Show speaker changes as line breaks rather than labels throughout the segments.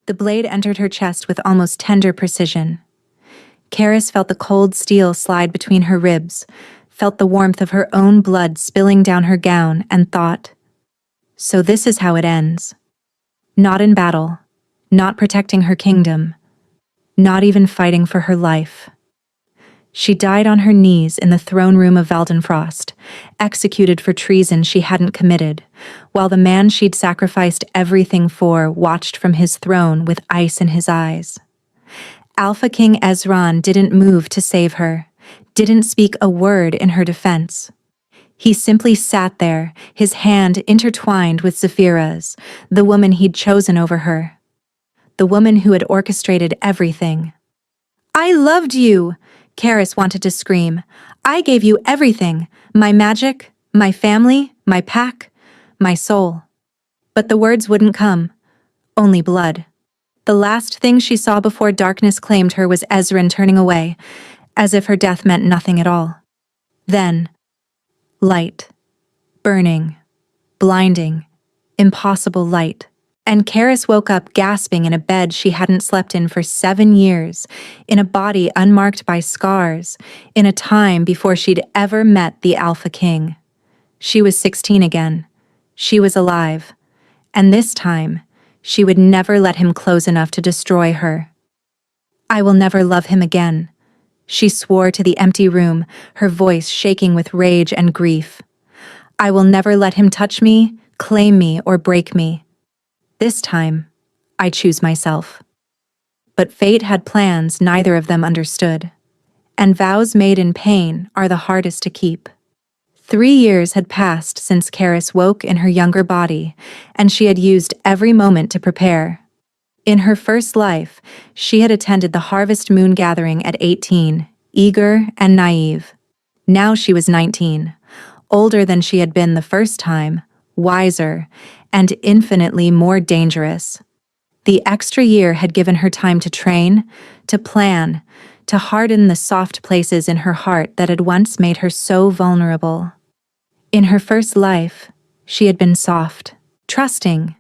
The blade entered her chest with almost tender precision. Karis felt the cold steel slide between her ribs, felt the warmth of her own blood spilling down her gown, and thought, so this is how it ends. Not in battle, not protecting her kingdom, not even fighting for her life. She died on her knees in the throne room of Valdenfrost, executed for treason she hadn't committed, while the man she'd sacrificed everything for watched from his throne with ice in his eyes. Alpha King Ezran didn't move to save her, didn't speak a word in her defense. He simply sat there, his hand intertwined with Zephyra's, the woman he'd chosen over her. The woman who had orchestrated everything. "I loved you!" Karis wanted to scream. "I gave you everything, my magic, my family, my pack, my soul." But the words wouldn't come. Only blood. The last thing she saw before darkness claimed her was Ezran turning away, as if her death meant nothing at all. Then, light. Burning. Blinding. Impossible light. And Karis woke up gasping in a bed she hadn't slept in for 7 years, in a body unmarked by scars, in a time before she'd ever met the Alpha King. She was 16 again. She was alive. And this time, she would never let him close enough to destroy her. "I will never love him again," she swore to the empty room, her voice shaking with rage and grief. "I will never let him touch me, claim me, or break me. This time, I choose myself." But fate had plans neither of them understood. And vows made in pain are the hardest to keep. 3 years had passed since Karis woke in her younger body, and she had used every moment to prepare. In her first life, she had attended the Harvest Moon Gathering at 18, eager and naive. Now she was 19, older than she had been the first time, wiser, and infinitely more dangerous. The extra year had given her time to train, to plan, to harden the soft places in her heart that had once made her so vulnerable. In her first life, she had been soft, trusting,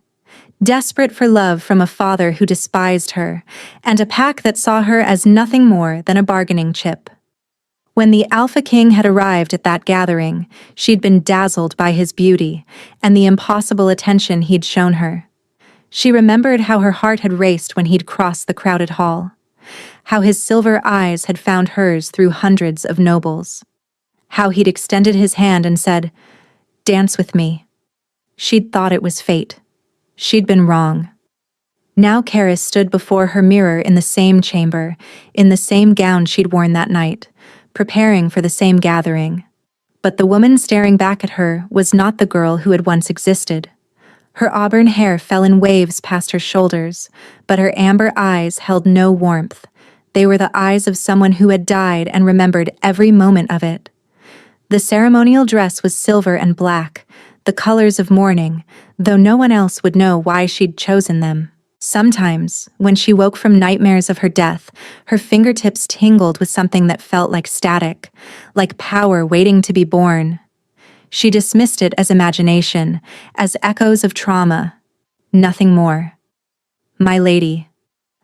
desperate for love from a father who despised her, and a pack that saw her as nothing more than a bargaining chip. When the Alpha King had arrived at that gathering, she'd been dazzled by his beauty and the impossible attention he'd shown her. She remembered how her heart had raced when he'd crossed the crowded hall, how his silver eyes had found hers through hundreds of nobles, how he'd extended his hand and said, "Dance with me." She'd thought it was fate. She'd been wrong. Now Karis stood before her mirror in the same chamber, in the same gown she'd worn that night, preparing for the same gathering. But the woman staring back at her was not the girl who had once existed. Her auburn hair fell in waves past her shoulders, but her amber eyes held no warmth. They were the eyes of someone who had died and remembered every moment of it. The ceremonial dress was silver and black, the colors of mourning, though no one else would know why she'd chosen them. Sometimes, when she woke from nightmares of her death, her fingertips tingled with something that felt like static, like power waiting to be born. She dismissed it as imagination, as echoes of trauma. Nothing more. "My lady."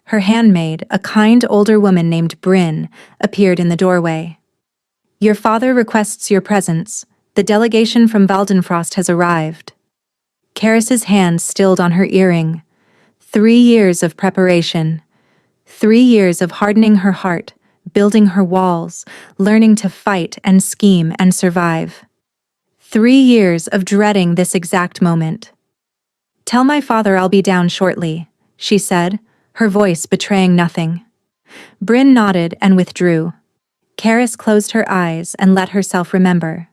Her handmaid, a kind older woman named Bryn, appeared in the doorway. "Your father requests your presence. The delegation from Valdenfrost has arrived." Karis's hand stilled on her earring. 3 years of preparation. 3 years of hardening her heart, building her walls, learning to fight and scheme and survive. 3 years of dreading this exact moment. "Tell my father I'll be down shortly," she said, her voice betraying nothing. Bryn nodded and withdrew. Karis closed her eyes and let herself remember.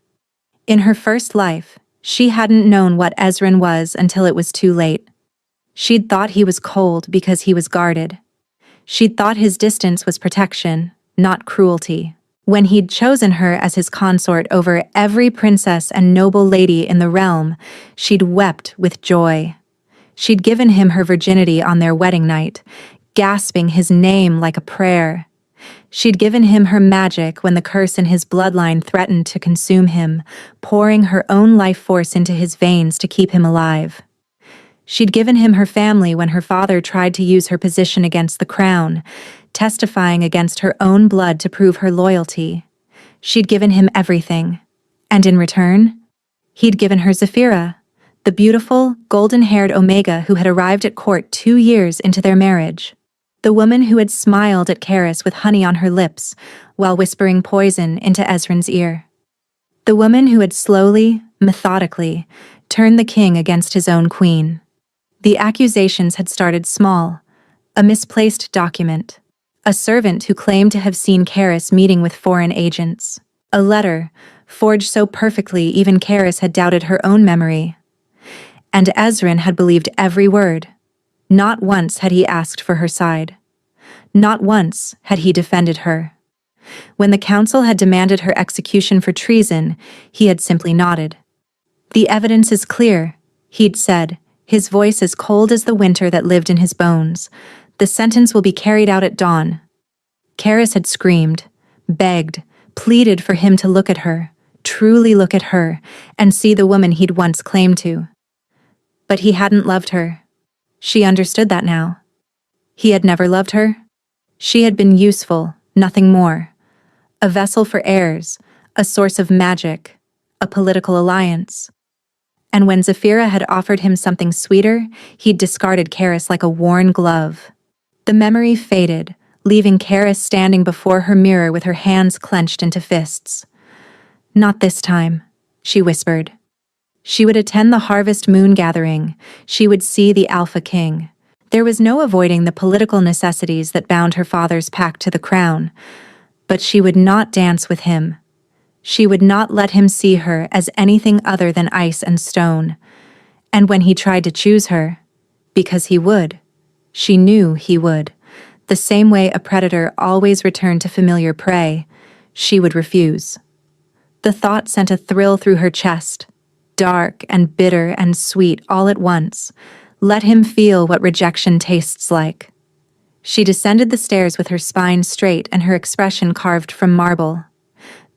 In her first life, she hadn't known what Ezran was until it was too late. She'd thought he was cold because he was guarded. She'd thought his distance was protection, not cruelty. When he'd chosen her as his consort over every princess and noble lady in the realm, she'd wept with joy. She'd given him her virginity on their wedding night, gasping his name like a prayer. She'd given him her magic when the curse in his bloodline threatened to consume him, pouring her own life force into his veins to keep him alive. She'd given him her family when her father tried to use her position against the crown, testifying against her own blood to prove her loyalty. She'd given him everything. And in return, he'd given her Zafira, the beautiful, golden-haired Omega who had arrived at court 2 years into their marriage. The woman who had smiled at Karis with honey on her lips while whispering poison into Ezran's ear. The woman who had slowly, methodically, turned the king against his own queen. The accusations had started small. A misplaced document. A servant who claimed to have seen Karis meeting with foreign agents. A letter, forged so perfectly even Karis had doubted her own memory. And Ezran had believed every word. Not once had he asked for her side. Not once had he defended her. When the council had demanded her execution for treason, he had simply nodded. "The evidence is clear," he'd said, his voice as cold as the winter that lived in his bones. "The sentence will be carried out at dawn." Karis had screamed, begged, pleaded for him to look at her, truly look at her, and see the woman he'd once claimed to. But he hadn't loved her. She understood that now. He had never loved her. She had been useful, nothing more. A vessel for heirs, a source of magic, a political alliance. And when Zafira had offered him something sweeter, he'd discarded Karis like a worn glove. The memory faded, leaving Karis standing before her mirror with her hands clenched into fists. "Not this time," she whispered. She would attend the harvest moon gathering. She would see the Alpha King. There was no avoiding the political necessities that bound her father's pact to the crown. But she would not dance with him. She would not let him see her as anything other than ice and stone. And when he tried to choose her, because he would, she knew he would, the same way a predator always returned to familiar prey, she would refuse. The thought sent a thrill through her chest, dark and bitter and sweet all at once. Let him feel what rejection tastes like. She descended the stairs with her spine straight and her expression carved from marble.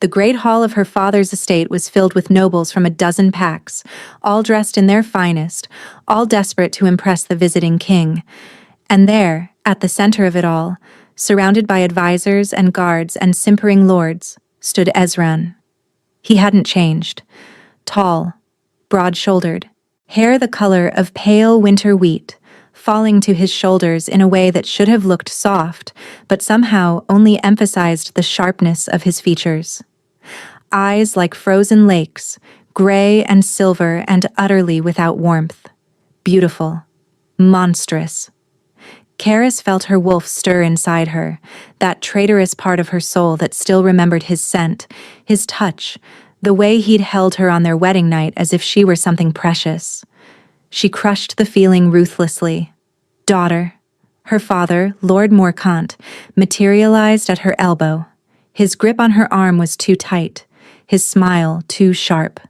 The great hall of her father's estate was filled with nobles from a dozen packs, all dressed in their finest, all desperate to impress the visiting king. And there, at the center of it all, surrounded by advisors and guards and simpering lords, stood Ezran. He hadn't changed. Tall, broad-shouldered, hair the color of pale winter wheat, falling to his shoulders in a way that should have looked soft, but somehow only emphasized the sharpness of his features. Eyes like frozen lakes, gray and silver and utterly without warmth. Beautiful. Monstrous. Karis felt her wolf stir inside her, that traitorous part of her soul that still remembered his scent, his touch, the way he'd held her on their wedding night as if she were something precious. She crushed the feeling ruthlessly. Daughter. Her father, Lord Morcant, materialized at her elbow. His grip on her arm was too tight, his smile too sharp.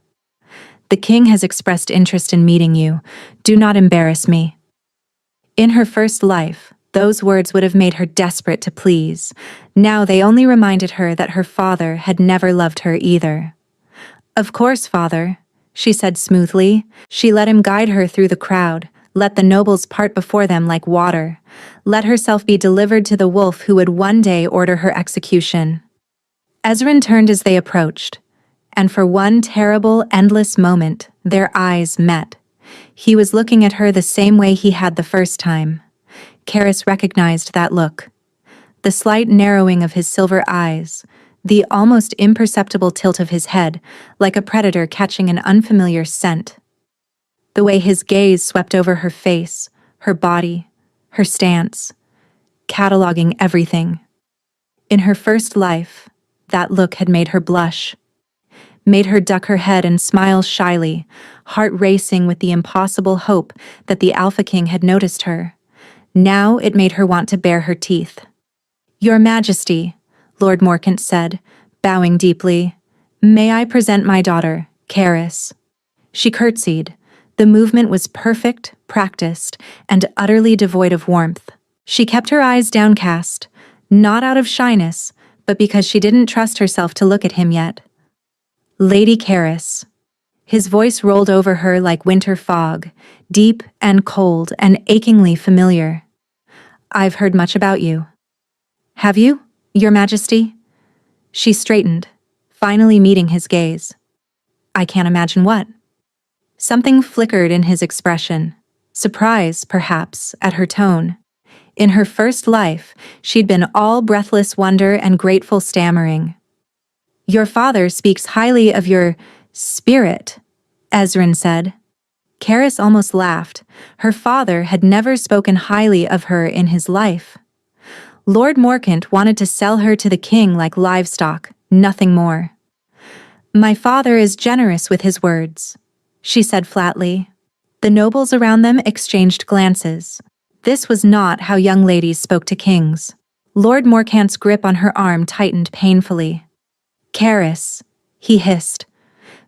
"The king has expressed interest in meeting you. Do not embarrass me." In her first life, those words would have made her desperate to please. Now they only reminded her that her father had never loved her either. "Of course, father," she said smoothly. She let him guide her through the crowd, let the nobles part before them like water, let herself be delivered to the wolf who would one day order her execution. Ezran turned as they approached, and for one terrible, endless moment, their eyes met. He was looking at her the same way he had the first time. Karis recognized that look. The slight narrowing of his silver eyes, the almost imperceptible tilt of his head, like a predator catching an unfamiliar scent. The way his gaze swept over her face, her body, her stance, cataloging everything. In her first life, that look had made her blush, made her duck her head and smile shyly, heart racing with the impossible hope that the Alpha King had noticed her. Now it made her want to bare her teeth. "Your Majesty," Lord Morcant said, bowing deeply, "may I present my daughter, Karis?" She curtsied. The movement was perfect, practiced, and utterly devoid of warmth. She kept her eyes downcast, not out of shyness, but because she didn't trust herself to look at him yet. "Lady Karis." His voice rolled over her like winter fog, deep and cold and achingly familiar. "I've heard much about you." "Have you, Your Majesty?" She straightened, finally meeting his gaze. "I can't imagine what." Something flickered in his expression. Surprise, perhaps, at her tone. In her first life, she'd been all breathless wonder and grateful stammering. "Your father speaks highly of your spirit," Ezrin said. Karis almost laughed. Her father had never spoken highly of her in his life. Lord Morcant wanted to sell her to the king like livestock, nothing more. "My father is generous with his words," she said flatly. The nobles around them exchanged glances. This was not how young ladies spoke to kings. Lord Morcant's grip on her arm tightened painfully. "Karis," he hissed.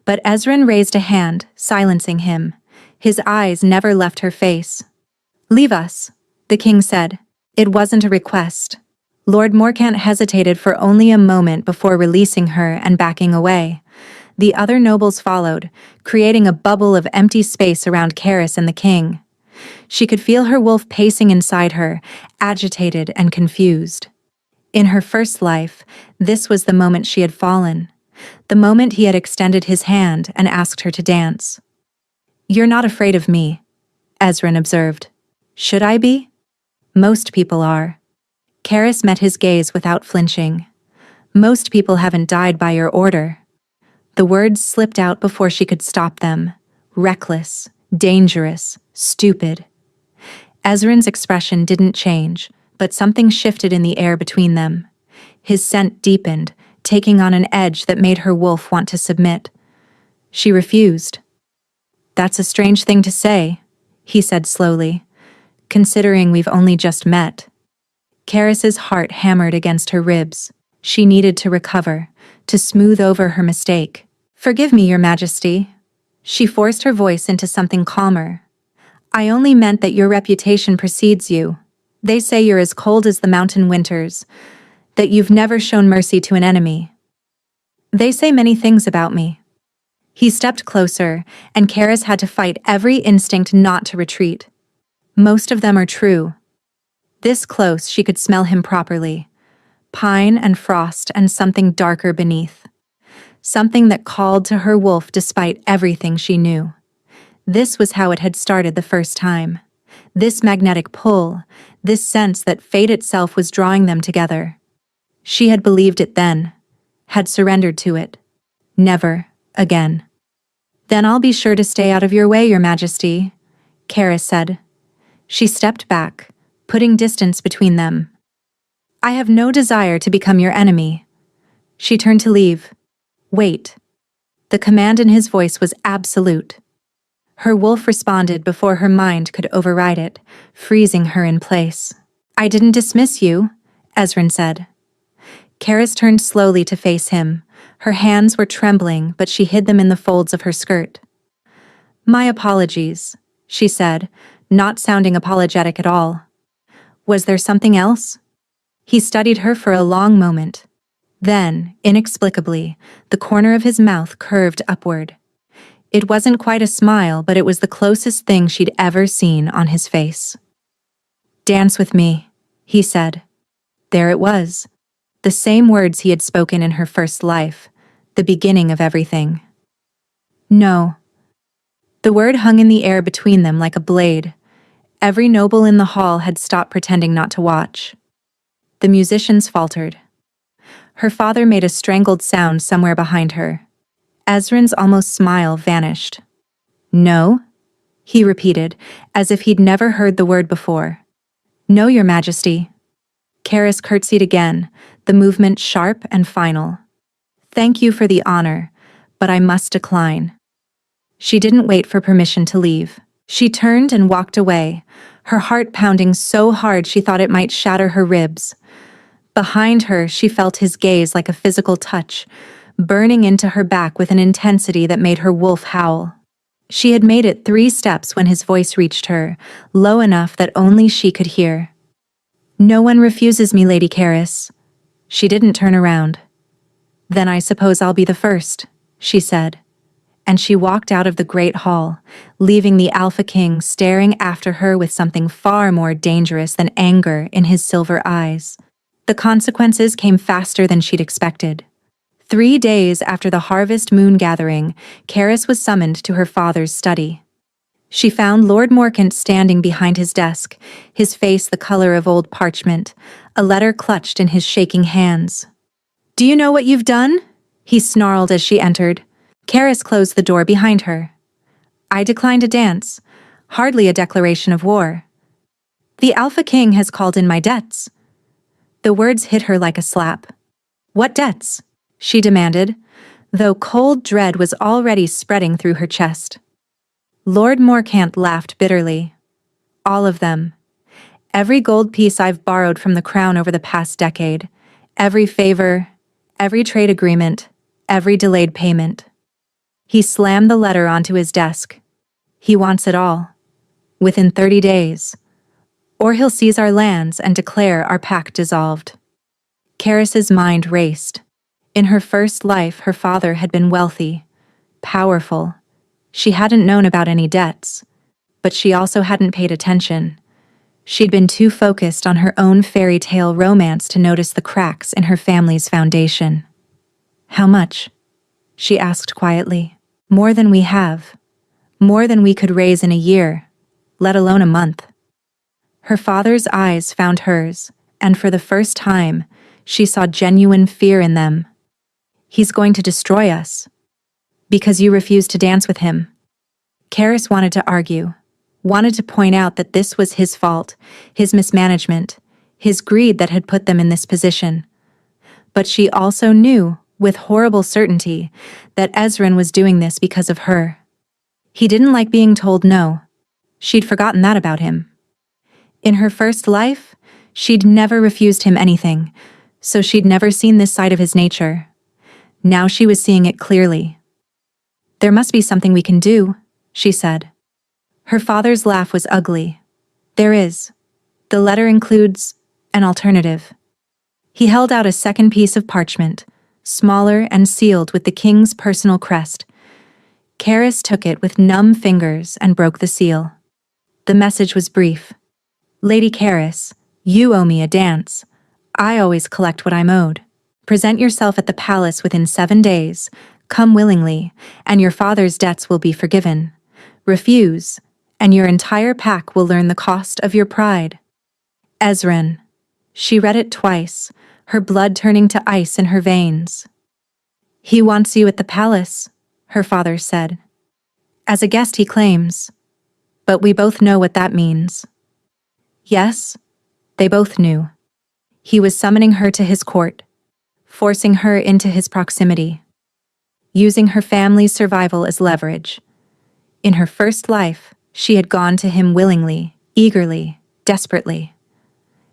But Ezrin raised a hand, silencing him. His eyes never left her face. "Leave us," the king said. It wasn't a request. Lord Morcant hesitated for only a moment before releasing her and backing away. The other nobles followed, creating a bubble of empty space around Karis and the king. She could feel her wolf pacing inside her, agitated and confused. In her first life, this was the moment she had fallen. The moment he had extended his hand and asked her to dance. "You're not afraid of me," Ezrin observed. "Should I be?" "Most people are." Karis met his gaze without flinching. "Most people haven't died by your order." The words slipped out before she could stop them. Reckless, dangerous, stupid. Ezrin's expression didn't change, but something shifted in the air between them. His scent deepened, taking on an edge that made her wolf want to submit. She refused. "That's a strange thing to say," he said slowly, "considering we've only just met." Karis's heart hammered against her ribs. She needed to recover, to smooth over her mistake. "Forgive me, Your Majesty." She forced her voice into something calmer. "I only meant that your reputation precedes you. They say you're as cold as the mountain winters, that you've never shown mercy to an enemy. They say many things about me." He stepped closer, and Karis had to fight every instinct not to retreat. "Most of them are true." This close, she could smell him properly. Pine and frost and something darker beneath. Something that called to her wolf despite everything she knew. This was how it had started the first time. This magnetic pull, this sense that fate itself was drawing them together. She had believed it then, had surrendered to it. Never again. "Then I'll be sure to stay out of your way, Your Majesty," Karis said. She stepped back, putting distance between them. "I have no desire to become your enemy." She turned to leave. "Wait." The command in his voice was absolute. Her wolf responded before her mind could override it, freezing her in place. "I didn't dismiss you," Ezrin said. Karis turned slowly to face him. Her hands were trembling, but she hid them in the folds of her skirt. "My apologies," she said, not sounding apologetic at all. "Was there something else?" He studied her for a long moment. Then, inexplicably, the corner of his mouth curved upward. It wasn't quite a smile, but it was the closest thing she'd ever seen on his face. "Dance with me," he said. There it was. The same words he had spoken in her first life, the beginning of everything. "No." The word hung in the air between them like a blade. Every noble in the hall had stopped pretending not to watch. The musicians faltered. Her father made a strangled sound somewhere behind her. Ezrin's almost smile vanished. "No?" he repeated, as if he'd never heard the word before. "No, Your Majesty." Karis curtsied again, the movement sharp and final. "Thank you for the honor, but I must decline." She didn't wait for permission to leave. She turned and walked away, her heart pounding so hard she thought it might shatter her ribs. Behind her, she felt his gaze like a physical touch, burning into her back with an intensity that made her wolf howl. She had made it 3 steps when his voice reached her, low enough that only she could hear. "No one refuses me, Lady Karis." She didn't turn around. "Then I suppose I'll be the first," she said. and she walked out of the great hall, leaving the Alpha King staring after her with something far more dangerous than anger in his silver eyes. The consequences came faster than she'd expected. 3 days after the harvest moon gathering, Karis was summoned to her father's study. She found Lord Morcant standing behind his desk, his face the color of old parchment, a letter clutched in his shaking hands. "Do you know what you've done?" he snarled as she entered. Karis closed the door behind her. "I declined a dance. Hardly a declaration of war. The Alpha King has called in my debts." The words hit her like a slap. "What debts?" she demanded, though cold dread was already spreading through her chest. Lord Morcant laughed bitterly. "All of them. Every gold piece I've borrowed from the crown over the past decade. Every favor, every trade agreement, every delayed payment." He slammed the letter onto his desk. "He wants it all. Within 30 days. Or he'll seize our lands and declare our pact dissolved." Karis's mind raced. In her first life, her father had been wealthy, powerful. She hadn't known about any debts, but she also hadn't paid attention. She'd been too focused on her own fairy tale romance to notice the cracks in her family's foundation. "How much?" she asked quietly. "More than we have. More than we could raise in a year, let alone a month." Her father's eyes found hers, and for the first time, she saw genuine fear in them. "He's going to destroy us. Because you refused to dance with him." Karis wanted to argue, wanted to point out that this was his fault, his mismanagement, his greed that had put them in this position. But she also knew, with horrible certainty, that Ezran was doing this because of her. He didn't like being told no. She'd forgotten that about him. In her first life, she'd never refused him anything, so she'd never seen this side of his nature. Now she was seeing it clearly. "There must be something we can do," she said. Her father's laugh was ugly. "There is. The letter includes an alternative." He held out a second piece of parchment, smaller and sealed with the king's personal crest. Karis took it with numb fingers and broke the seal. The message was brief. "Lady Karis, you owe me a dance. I always collect what I'm owed. Present yourself at the palace within 7 days, come willingly, and your father's debts will be forgiven. Refuse, and your entire pack will learn the cost of your pride. Ezran." She read it twice, her blood turning to ice in her veins. "He wants you at the palace," her father said. "As a guest, he claims. But we both know what that means." Yes, they both knew. He was summoning her to his court, forcing her into his proximity, using her family's survival as leverage. In her first life, she had gone to him willingly, eagerly, desperately.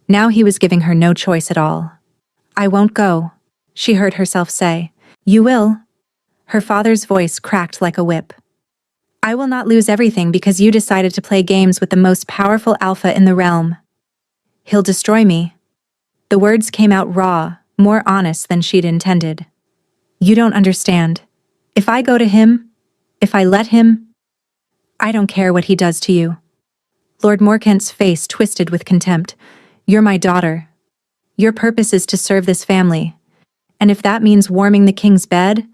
Now he was giving her no choice at all. "I won't go," she heard herself say. "You will." Her father's voice cracked like a whip. "I will not lose everything because you decided to play games with the most powerful alpha in the realm. He'll destroy me." The words came out raw, more honest than she'd intended. "You don't understand. If I go to him, if I let him, I don't care what he does to you." Lord Morcant's face twisted with contempt. "You're my daughter. Your purpose is to serve this family. And if that means warming the king's bed,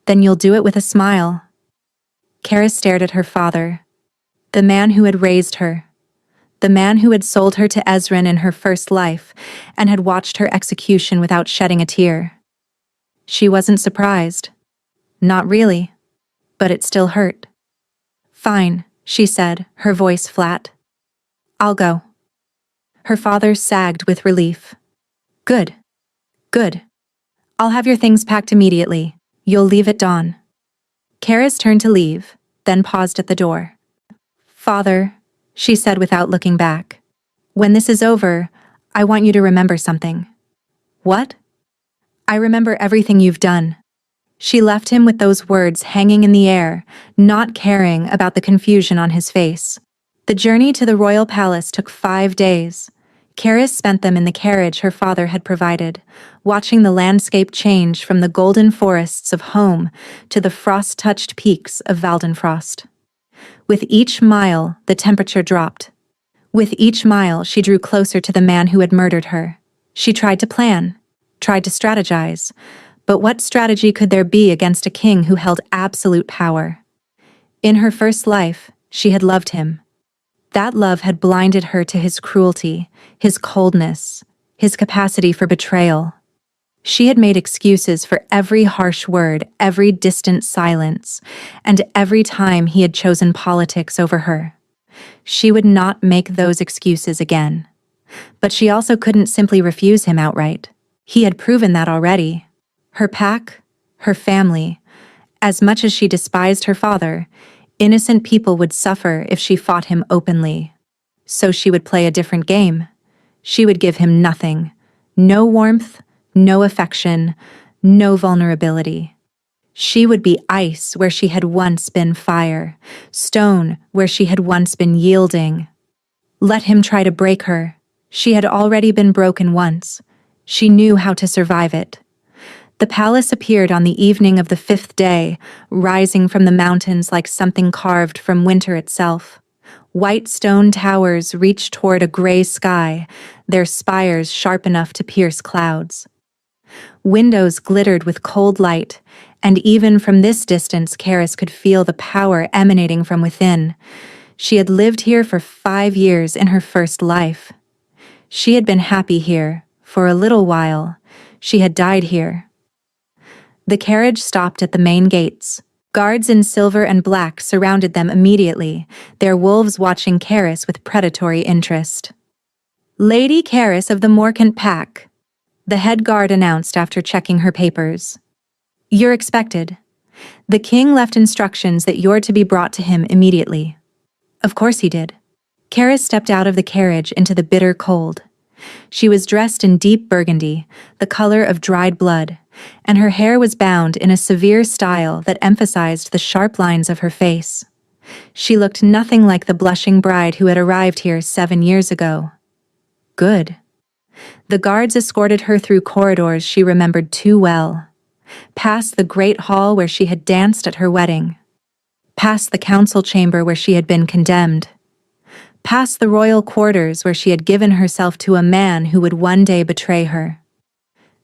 then you'll do it with a smile." Karis stared at her father, the man who had raised her, the man who had sold her to Ezran in her first life and had watched her execution without shedding a tear. She wasn't surprised. Not really. But it still hurt. "Fine," she said, her voice flat. "I'll go." Her father sagged with relief. "Good. Good. I'll have your things packed immediately. You'll leave at dawn." Karis turned to leave, then paused at the door. "Father," she said without looking back, "when this is over, I want you to remember something." "What?" "I remember everything you've done." She left him with those words hanging in the air, not caring about the confusion on his face. The journey to the royal palace took 5 days. Karis spent them in the carriage her father had provided, watching the landscape change from the golden forests of home to the frost-touched peaks of Valdenfrost. With each mile, the temperature dropped. With each mile, she drew closer to the man who had murdered her. She tried to plan, tried to strategize, but what strategy could there be against a king who held absolute power? In her first life, she had loved him. That love had blinded her to his cruelty, his coldness, his capacity for betrayal. She had made excuses for every harsh word, every distant silence, and every time he had chosen politics over her. She would not make those excuses again. But she also couldn't simply refuse him outright. He had proven that already. Her pack, her family, as much as she despised her father, innocent people would suffer if she fought him openly. So she would play a different game. She would give him nothing. No warmth, no affection, no vulnerability. She would be ice where she had once been fire, stone where she had once been yielding. Let him try to break her. She had already been broken once. She knew how to survive it. The palace appeared on the evening of the 5th day, rising from the mountains like something carved from winter itself. White stone towers reached toward a gray sky, their spires sharp enough to pierce clouds. Windows glittered with cold light, and even from this distance Karis could feel the power emanating from within. She had lived here for 5 years in her first life. She had been happy here, for a little while. She had died here. The carriage stopped at the main gates. Guards in silver and black surrounded them immediately, their wolves watching Karis with predatory interest. "Lady Karis of the Morcant Pack," the head guard announced after checking her papers. "You're expected. The king left instructions that you're to be brought to him immediately." Of course he did. Karis stepped out of the carriage into the bitter cold. She was dressed in deep burgundy, the color of dried blood, and her hair was bound in a severe style that emphasized the sharp lines of her face. She looked nothing like the blushing bride who had arrived here 7 years ago. Good. The guards escorted her through corridors she remembered too well. Past the great hall where she had danced at her wedding. Past the council chamber where she had been condemned. Past the royal quarters where she had given herself to a man who would one day betray her.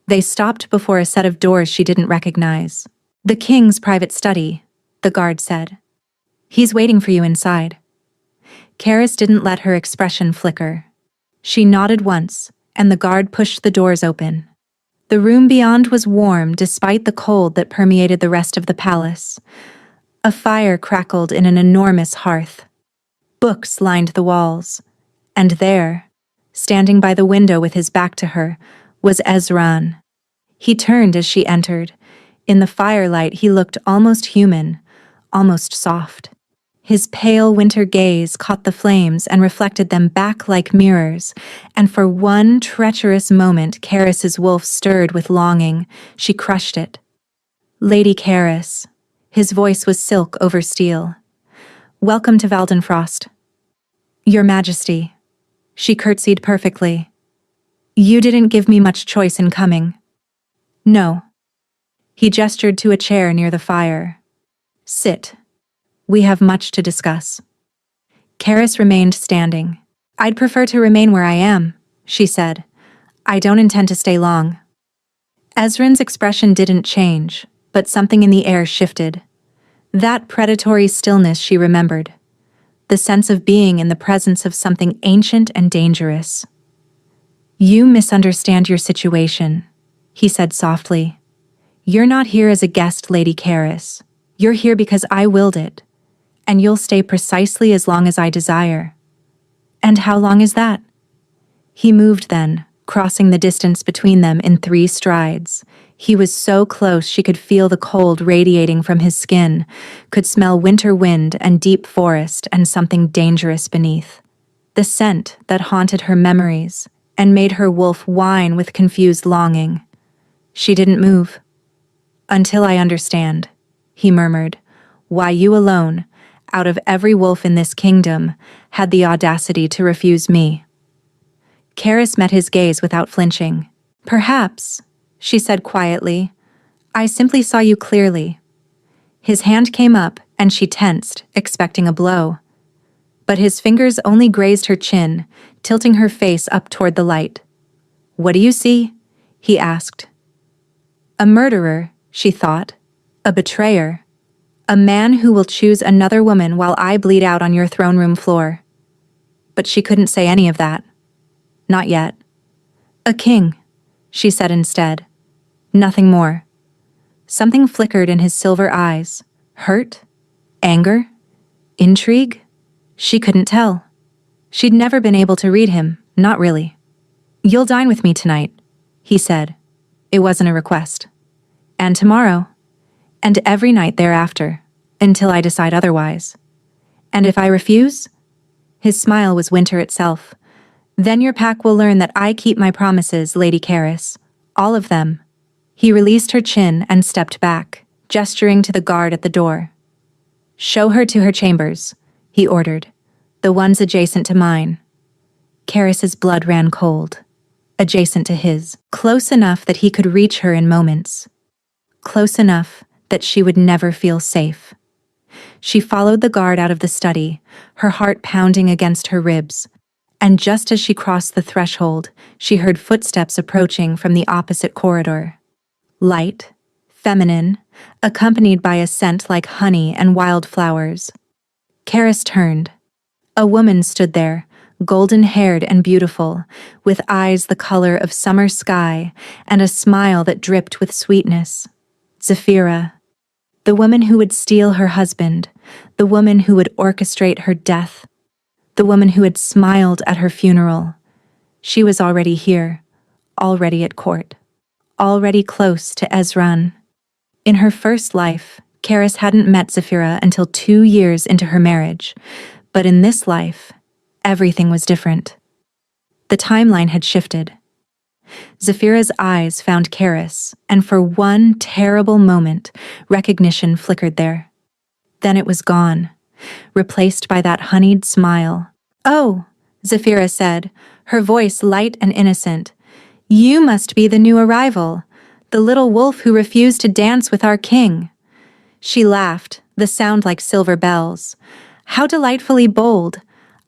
They stopped before a set of doors she didn't recognize. "The king's private study," the guard said. "He's waiting for you inside." Karis didn't let her expression flicker. She nodded once, and the guard pushed the doors open. The room beyond was warm despite the cold that permeated the rest of the palace. A fire crackled in an enormous hearth. Books lined the walls, and there, standing by the window with his back to her, was Ezran. He turned as she entered. In the firelight he looked almost human, almost soft. His pale winter gaze caught the flames and reflected them back like mirrors, and for one treacherous moment Karis's wolf stirred with longing. She crushed it. "Lady Karis." His voice was silk over steel. "Welcome to Valdenfrost." "Your Majesty." She curtsied perfectly. "You didn't give me much choice in coming." "No." He gestured to a chair near the fire. "Sit. We have much to discuss." Karis remained standing. "I'd prefer to remain where I am," she said. "I don't intend to stay long." Ezran's expression didn't change, but something in the air shifted. That predatory stillness she remembered. The sense of being in the presence of something ancient and dangerous. "You misunderstand your situation," he said softly. "You're not here as a guest, Lady Karis. You're here because I willed it, and you'll stay precisely as long as I desire." "And how long is that?" He moved then, crossing the distance between them in 3 strides. He was so close she could feel the cold radiating from his skin, could smell winter wind and deep forest and something dangerous beneath. The scent that haunted her memories and made her wolf whine with confused longing. She didn't move. "Until I understand," he murmured, "why you alone, out of every wolf in this kingdom, had the audacity to refuse me." Karis met his gaze without flinching. "Perhaps," she said quietly. "I simply saw you clearly." His hand came up, and she tensed, expecting a blow. But his fingers only grazed her chin, tilting her face up toward the light. "What do you see?" he asked. "A murderer," she thought. "A betrayer. A man who will choose another woman while I bleed out on your throne room floor." But she couldn't say any of that. Not yet. "A king," she said instead. Nothing more. Something flickered in his silver eyes. Hurt? Anger? Intrigue? She couldn't tell. She'd never been able to read him, not really. "You'll dine with me tonight," he said. It wasn't a request. "And tomorrow. And every night thereafter, until I decide otherwise. And if I refuse?" His smile was winter itself. "Then your pack will learn that I keep my promises, Lady Karis. All of them." He released her chin and stepped back, gesturing to the guard at the door. "Show her to her chambers," he ordered. "The ones adjacent to mine." Karis's blood ran cold. Adjacent to his. Close enough that he could reach her in moments. Close enough that she would never feel safe. She followed the guard out of the study, her heart pounding against her ribs. And just as she crossed the threshold, she heard footsteps approaching from the opposite corridor. Light, feminine, accompanied by a scent like honey and wildflowers. Karis turned. A woman stood there, golden-haired and beautiful, with eyes the color of summer sky and a smile that dripped with sweetness. Zafira. The woman who would steal her husband, the woman who would orchestrate her death, the woman who had smiled at her funeral. She was already here, already at court, already close to Ezran. In her first life, Karis hadn't met Zafira until 2 years into her marriage, but in this life, everything was different. The timeline had shifted. Zafira's eyes found Karis, and for one terrible moment, recognition flickered there. Then it was gone, replaced by that honeyed smile. "Oh," Zafira said, her voice light and innocent. "You must be the new arrival, the little wolf who refused to dance with our king." She laughed, the sound like silver bells. "How delightfully bold.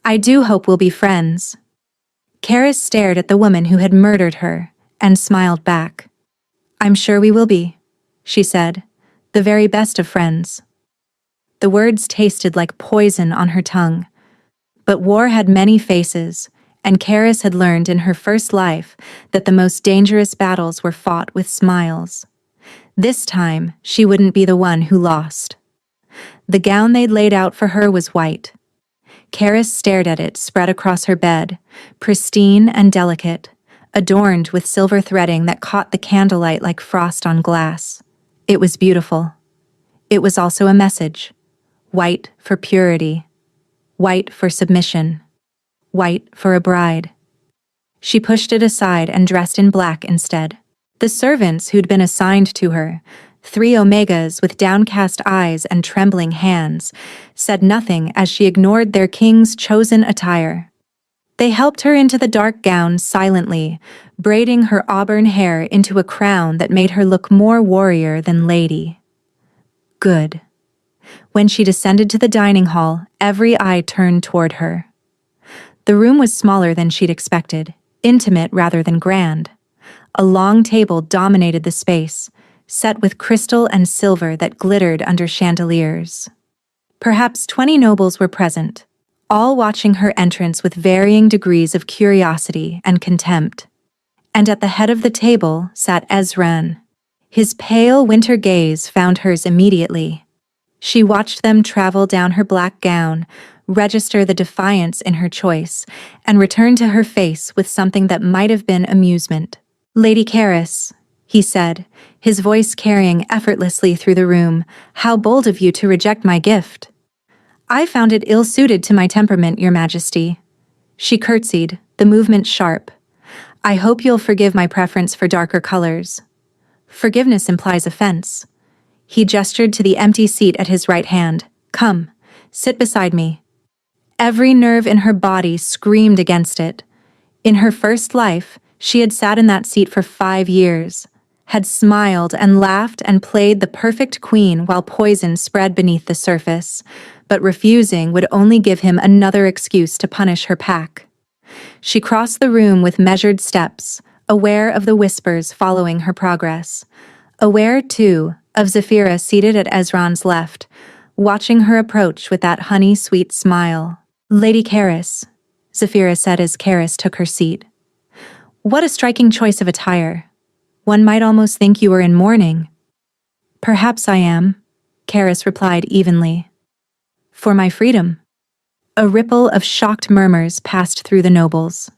I do hope we'll be friends." Karis stared at the woman who had murdered her and smiled back. "I'm sure we will be," she said, "the very best of friends." The words tasted like poison on her tongue. But war had many faces, and Karis had learned in her first life that the most dangerous battles were fought with smiles. This time, she wouldn't be the one who lost. The gown they'd laid out for her was white. Karis stared at it spread across her bed, pristine and delicate, adorned with silver threading that caught the candlelight like frost on glass. It was beautiful. It was also a message. White for purity. White for submission. White for a bride. She pushed it aside and dressed in black instead. The servants who'd been assigned to her, 3 Omegas with downcast eyes and trembling hands, said nothing as she ignored their king's chosen attire. They helped her into the dark gown silently, braiding her auburn hair into a crown that made her look more warrior than lady. Good. When she descended to the dining hall, every eye turned toward her. The room was smaller than she'd expected, intimate rather than grand. A long table dominated the space, set with crystal and silver that glittered under chandeliers. Perhaps 20 nobles were present, all watching her entrance with varying degrees of curiosity and contempt. And at the head of the table sat Ezran. His pale winter gaze found hers immediately. She watched them travel down her black gown, register the defiance in her choice, and return to her face with something that might have been amusement. "Lady Karis," he said, his voice carrying effortlessly through the room, "how bold of you to reject my gift." "I found it ill-suited to my temperament, Your Majesty." She curtsied, the movement sharp. "I hope you'll forgive my preference for darker colors." Forgiveness implies offense. He gestured to the empty seat at his right hand. "Come, sit beside me." Every nerve in her body screamed against it. In her first life, she had sat in that seat for 5 years, had smiled and laughed and played the perfect queen while poison spread beneath the surface, but refusing would only give him another excuse to punish her pack. She crossed the room with measured steps, aware of the whispers following her progress. Aware, too, of Zephyra seated at Ezran's left, watching her approach with that honey-sweet smile. "Lady Karis," Zephyra said as Karis took her seat. "What a striking choice of attire. One might almost think you were in mourning." "Perhaps I am," Karis replied evenly. "For my freedom." A ripple of shocked murmurs passed through the nobles.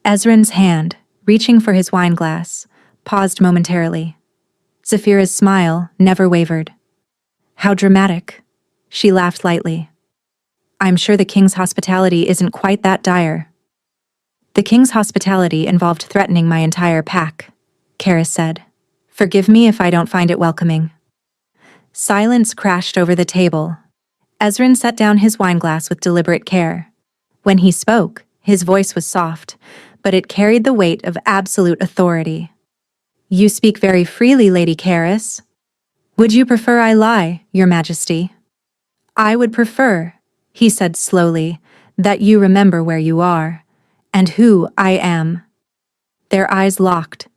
Ezran's hand, reaching for his wineglass, paused momentarily. Zephyra's smile never wavered. "How dramatic," she laughed lightly. "I'm sure the king's hospitality isn't quite that dire." "The king's hospitality involved threatening my entire pack," Karis said. "Forgive me if I don't find it welcoming." Silence crashed over the table. Ezran set down his wineglass with deliberate care. When he spoke, his voice was soft, but it carried the weight of absolute authority. "You speak very freely, Lady Karis. Would you prefer I lie, Your Majesty?" "I would prefer," he said slowly, "that you remember where you are, and who I am." Their eyes locked.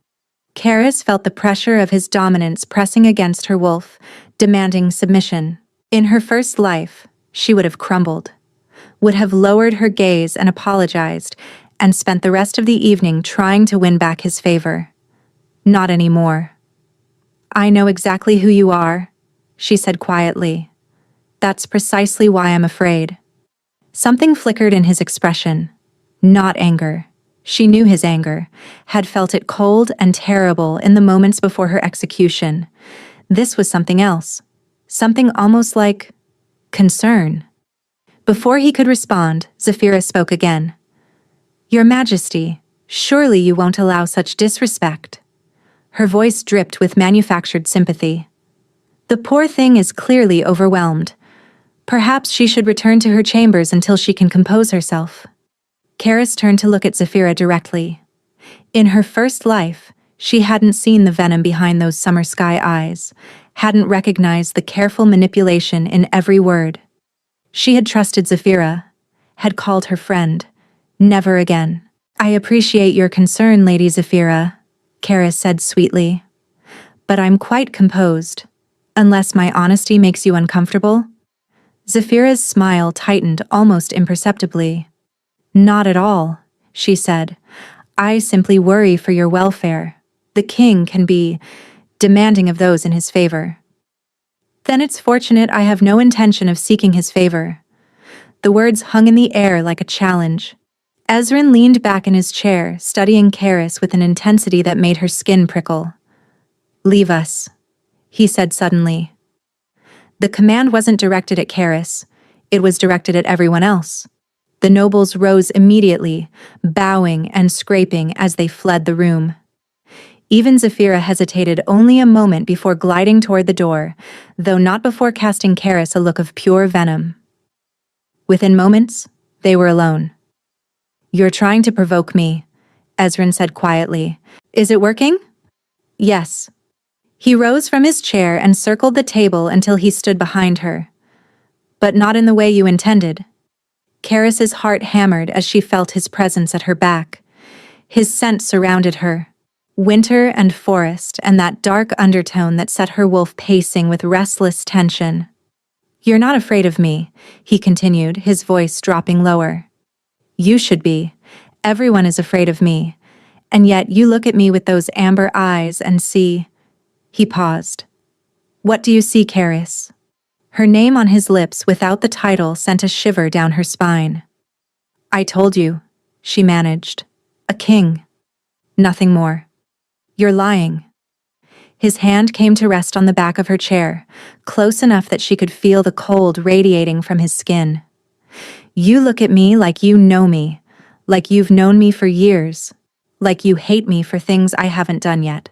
Karis felt the pressure of his dominance pressing against her wolf, demanding submission. In her first life, she would have crumbled, would have lowered her gaze and apologized, and spent the rest of the evening trying to win back his favor. Not anymore. "I know exactly who you are," she said quietly. "That's precisely why I'm afraid." Something flickered in his expression. Not anger. She knew his anger, had felt it cold and terrible in the moments before her execution. This was something else. Something almost like concern. Before he could respond, Zephyra spoke again. "Your Majesty, surely you won't allow such disrespect." Her voice dripped with manufactured sympathy. "The poor thing is clearly overwhelmed. Perhaps she should return to her chambers until she can compose herself." Karis turned to look at Zephyra directly. In her first life, she hadn't seen the venom behind those summer sky eyes, hadn't recognized the careful manipulation in every word. She had trusted Zephyra, had called her friend. Never again. "I appreciate your concern, Lady Zephyra," Karis said sweetly. "But I'm quite composed. Unless my honesty makes you uncomfortable?" Zephyra's smile tightened almost imperceptibly. "Not at all," she said. "I simply worry for your welfare. The king can be demanding of those in his favor." "Then it's fortunate I have no intention of seeking his favor." The words hung in the air like a challenge. Ezran leaned back in his chair, studying Karis with an intensity that made her skin prickle. "Leave us," he said suddenly. The command wasn't directed at Karis. It was directed at everyone else. The nobles rose immediately, bowing and scraping as they fled the room. Even Zephyra hesitated only a moment before gliding toward the door, though not before casting Karis a look of pure venom. Within moments, they were alone. "You're trying to provoke me," Ezran said quietly. "Is it working?" "Yes." He rose from his chair and circled the table until he stood behind her. "But not in the way you intended." Karis's heart hammered as she felt his presence at her back. His scent surrounded her. Winter and forest and that dark undertone that set her wolf pacing with restless tension. "You're not afraid of me," he continued, his voice dropping lower. "You should be. Everyone is afraid of me. And yet you look at me with those amber eyes and see—" He paused. "What do you see, Karis?" Her name on his lips without the title sent a shiver down her spine. "I told you," she managed. "A king. Nothing more." "You're lying." His hand came to rest on the back of her chair, close enough that she could feel the cold radiating from his skin. "You look at me like you know me, like you've known me for years, like you hate me for things I haven't done yet."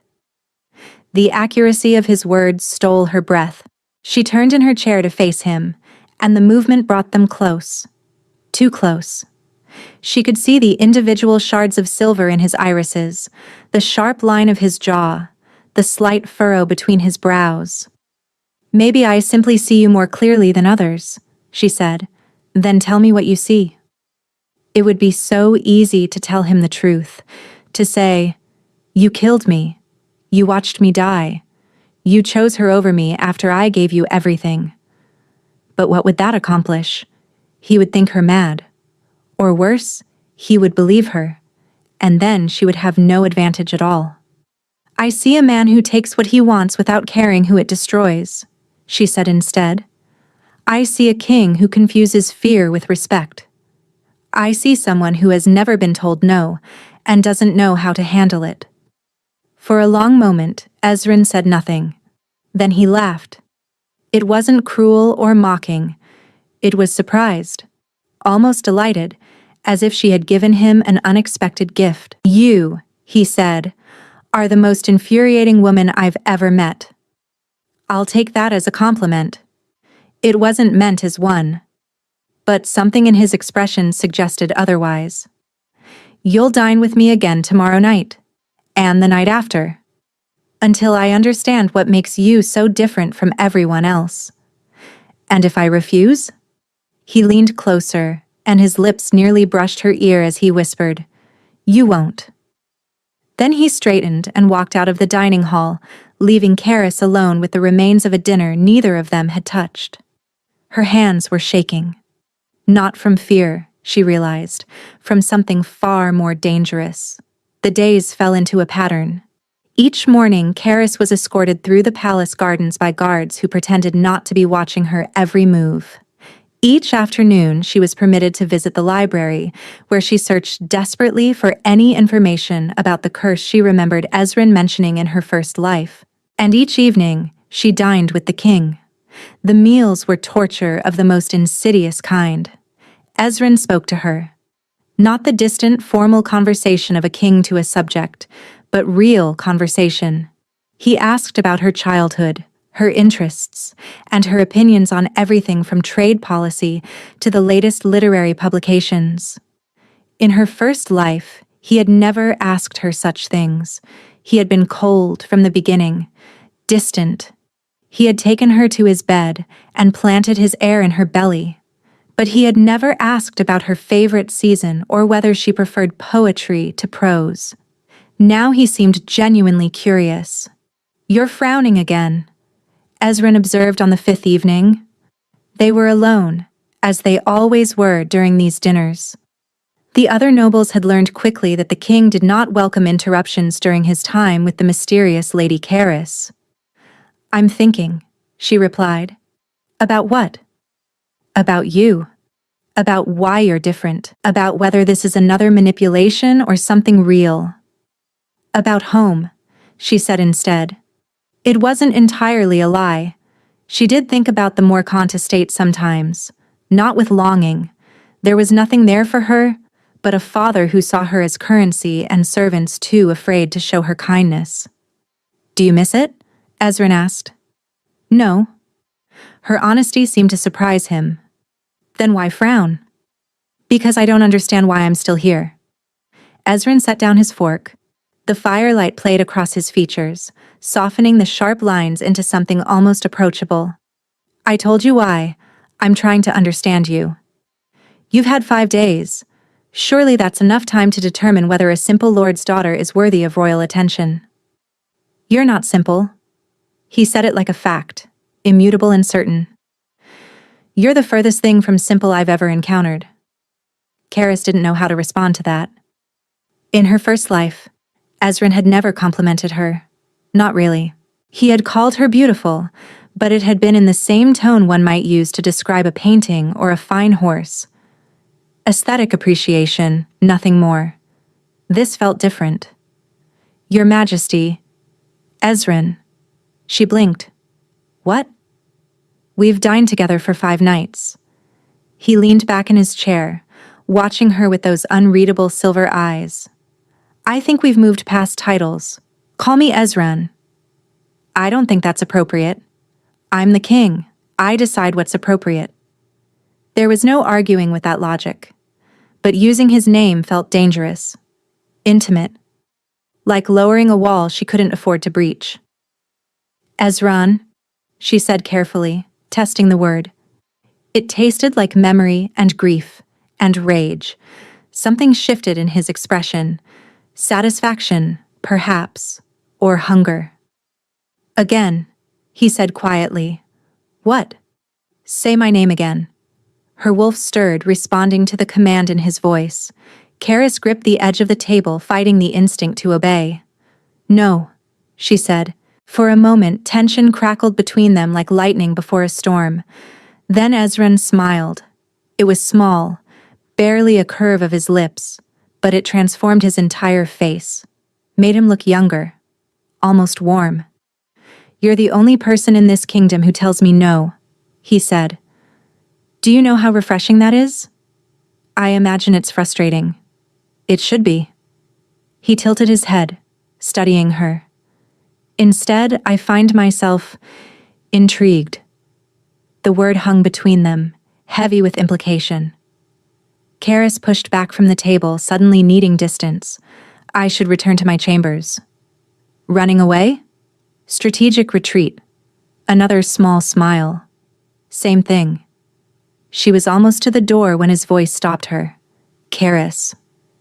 The accuracy of his words stole her breath. She turned in her chair to face him, and the movement brought them close. Too close. She could see the individual shards of silver in his irises, the sharp line of his jaw, the slight furrow between his brows. "Maybe I simply see you more clearly than others," she said. "Then tell me what you see." It would be so easy to tell him the truth, to say, "You killed me. You watched me die. You chose her over me after I gave you everything." But what would that accomplish? He would think her mad. Or worse, he would believe her, and then she would have no advantage at all. "I see a man who takes what he wants without caring who it destroys," she said instead. "I see a king who confuses fear with respect. I see someone who has never been told no and doesn't know how to handle it." For a long moment, Ezran said nothing. Then he laughed. It wasn't cruel or mocking. It was surprised, almost delighted, as if she had given him an unexpected gift. "You," he said, "are the most infuriating woman I've ever met." "I'll take that as a compliment." It wasn't meant as one, but something in his expression suggested otherwise. "You'll dine with me again tomorrow night, and the night after, until I understand what makes you so different from everyone else. And if I refuse?" He leaned closer, and his lips nearly brushed her ear as he whispered, "You won't." Then he straightened and walked out of the dining hall, leaving Karis alone with the remains of a dinner neither of them had touched. Her hands were shaking. Not from fear, she realized, from something far more dangerous. The days fell into a pattern. Each morning, Karis was escorted through the palace gardens by guards who pretended not to be watching her every move. Each afternoon, she was permitted to visit the library, where she searched desperately for any information about the curse she remembered Ezran mentioning in her first life. And each evening, she dined with the king. The meals were torture of the most insidious kind. Ezran spoke to her. Not the distant, formal conversation of a king to a subject, but real conversation. He asked about her childhood, her interests, and her opinions on everything from trade policy to the latest literary publications. In her first life, he had never asked her such things. He had been cold from the beginning, distant. He had taken her to his bed and planted his air in her belly. But he had never asked about her favorite season or whether she preferred poetry to prose. Now he seemed genuinely curious. "You're frowning again," Ezran observed on the fifth evening. They were alone, as they always were during these dinners. The other nobles had learned quickly that the king did not welcome interruptions during his time with the mysterious Lady Karis. "I'm thinking," she replied. "About what?" "About you. About why you're different. About whether this is another manipulation or something real." "About home," she said instead. It wasn't entirely a lie. She did think about the Morkant estate sometimes, not with longing. There was nothing there for her, but a father who saw her as currency and servants too afraid to show her kindness. "Do you miss it?" Ezran asked. "No." Her honesty seemed to surprise him. "Then why frown?" "Because I don't understand why I'm still here." Ezran set down his fork. The firelight played across his features, softening the sharp lines into something almost approachable. "I told you why. I'm trying to understand you. You've had 5 days. Surely that's enough time to determine whether a simple lord's daughter is worthy of royal attention." "You're not simple." He said it like a fact, immutable and certain. "You're the furthest thing from simple I've ever encountered." Karis didn't know how to respond to that. In her first life, Ezran had never complimented her. Not really. He had called her beautiful, but it had been in the same tone one might use to describe a painting or a fine horse. Aesthetic appreciation, nothing more. This felt different. "Your Majesty." "Ezran." She blinked. "What?" "We've dined together for 5 nights." He leaned back in his chair, watching her with those unreadable silver eyes. "I think we've moved past titles. Call me Ezran." "I don't think that's appropriate. I'm the king. I decide what's appropriate." There was no arguing with that logic. But using his name felt dangerous, intimate, like lowering a wall she couldn't afford to breach. Ezran, she said carefully, testing the word. It tasted like memory and grief and rage. Something shifted in his expression. Satisfaction, perhaps, or hunger. Again, he said quietly. What? Say my name again. Her wolf stirred, responding to the command in his voice. Karis gripped the edge of the table, fighting the instinct to obey. No, she said. For a moment, tension crackled between them like lightning before a storm. Then Ezran smiled. It was small, barely a curve of his lips, but it transformed his entire face, made him look younger, almost warm. You're the only person in this kingdom who tells me no, he said. Do you know how refreshing that is? I imagine it's frustrating. It should be. He tilted his head, studying her. Instead, I find myself intrigued. The word hung between them, heavy with implication. Karis pushed back from the table, suddenly needing distance. I should return to my chambers. Running away? Strategic retreat. Another small smile. Same thing. She was almost to the door when his voice stopped her. Karis.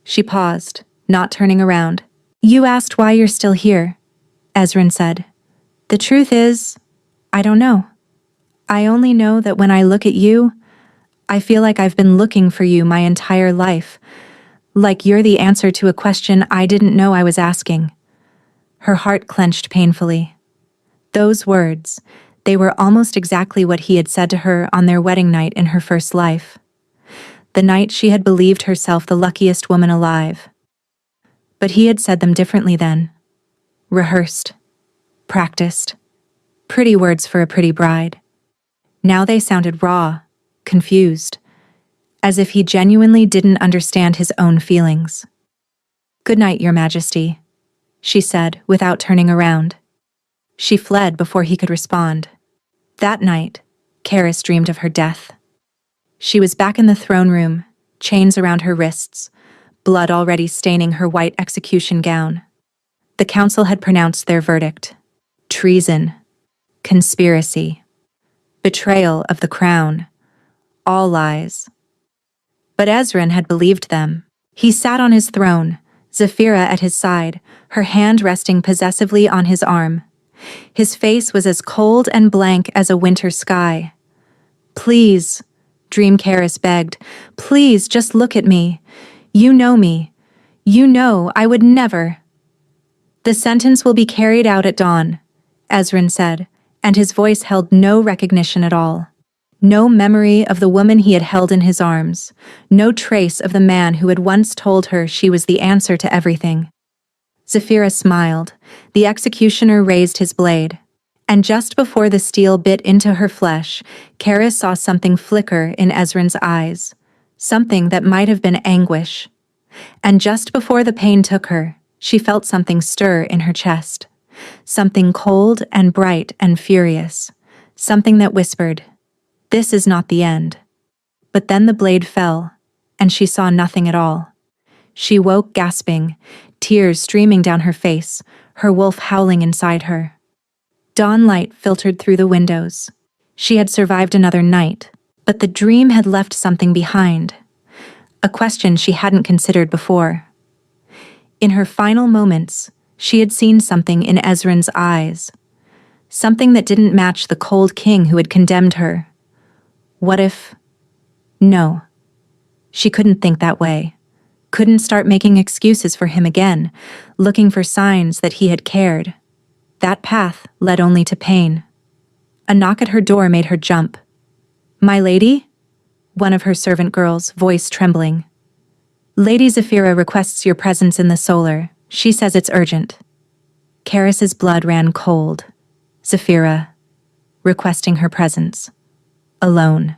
She paused, not turning around. You asked why you're still here, Ezran said. The truth is, I don't know. I only know that when I look at you, I feel like I've been looking for you my entire life, like you're the answer to a question I didn't know I was asking. Her heart clenched painfully. Those words, they were almost exactly what he had said to her on their wedding night in her first life. The night she had believed herself the luckiest woman alive. But he had said them differently then. Rehearsed. Practiced. Pretty words for a pretty bride. Now they sounded raw, confused, as if he genuinely didn't understand his own feelings. Good night, Your Majesty, she said without turning around. She fled before he could respond. That night, Karis dreamed of her death. She was back in the throne room, chains around her wrists, blood already staining her white execution gown. The council had pronounced their verdict. Treason. Conspiracy. Betrayal of the crown. All lies. But Ezran had believed them. He sat on his throne, Zafira at his side, her hand resting possessively on his arm. His face was as cold and blank as a winter sky. Please, Dream Karis begged, please just look at me. You know me. You know I would never. The sentence will be carried out at dawn, Ezran said, and his voice held no recognition at all. No memory of the woman he had held in his arms, no trace of the man who had once told her she was the answer to everything. Zafira smiled. The executioner raised his blade. And just before the steel bit into her flesh, Karis saw something flicker in Ezran's eyes. Something that might have been anguish. And just before the pain took her, she felt something stir in her chest. Something cold and bright and furious. Something that whispered, "This is not the end." But then the blade fell, and she saw nothing at all. She woke gasping, tears streaming down her face, her wolf howling inside her. Dawn light filtered through the windows. She had survived another night, but the dream had left something behind. A question she hadn't considered before. In her final moments, she had seen something in Ezran's eyes. Something that didn't match the cold king who had condemned her. What if... No. She couldn't think that way. Couldn't start making excuses for him again, looking for signs that he had cared. That path led only to pain. A knock at her door made her jump. "My lady?" One of her servant girls, voice trembling. "Lady Zafira requests your presence in the solar. She says it's urgent." Karis's blood ran cold. Zafira, requesting her presence. Alone.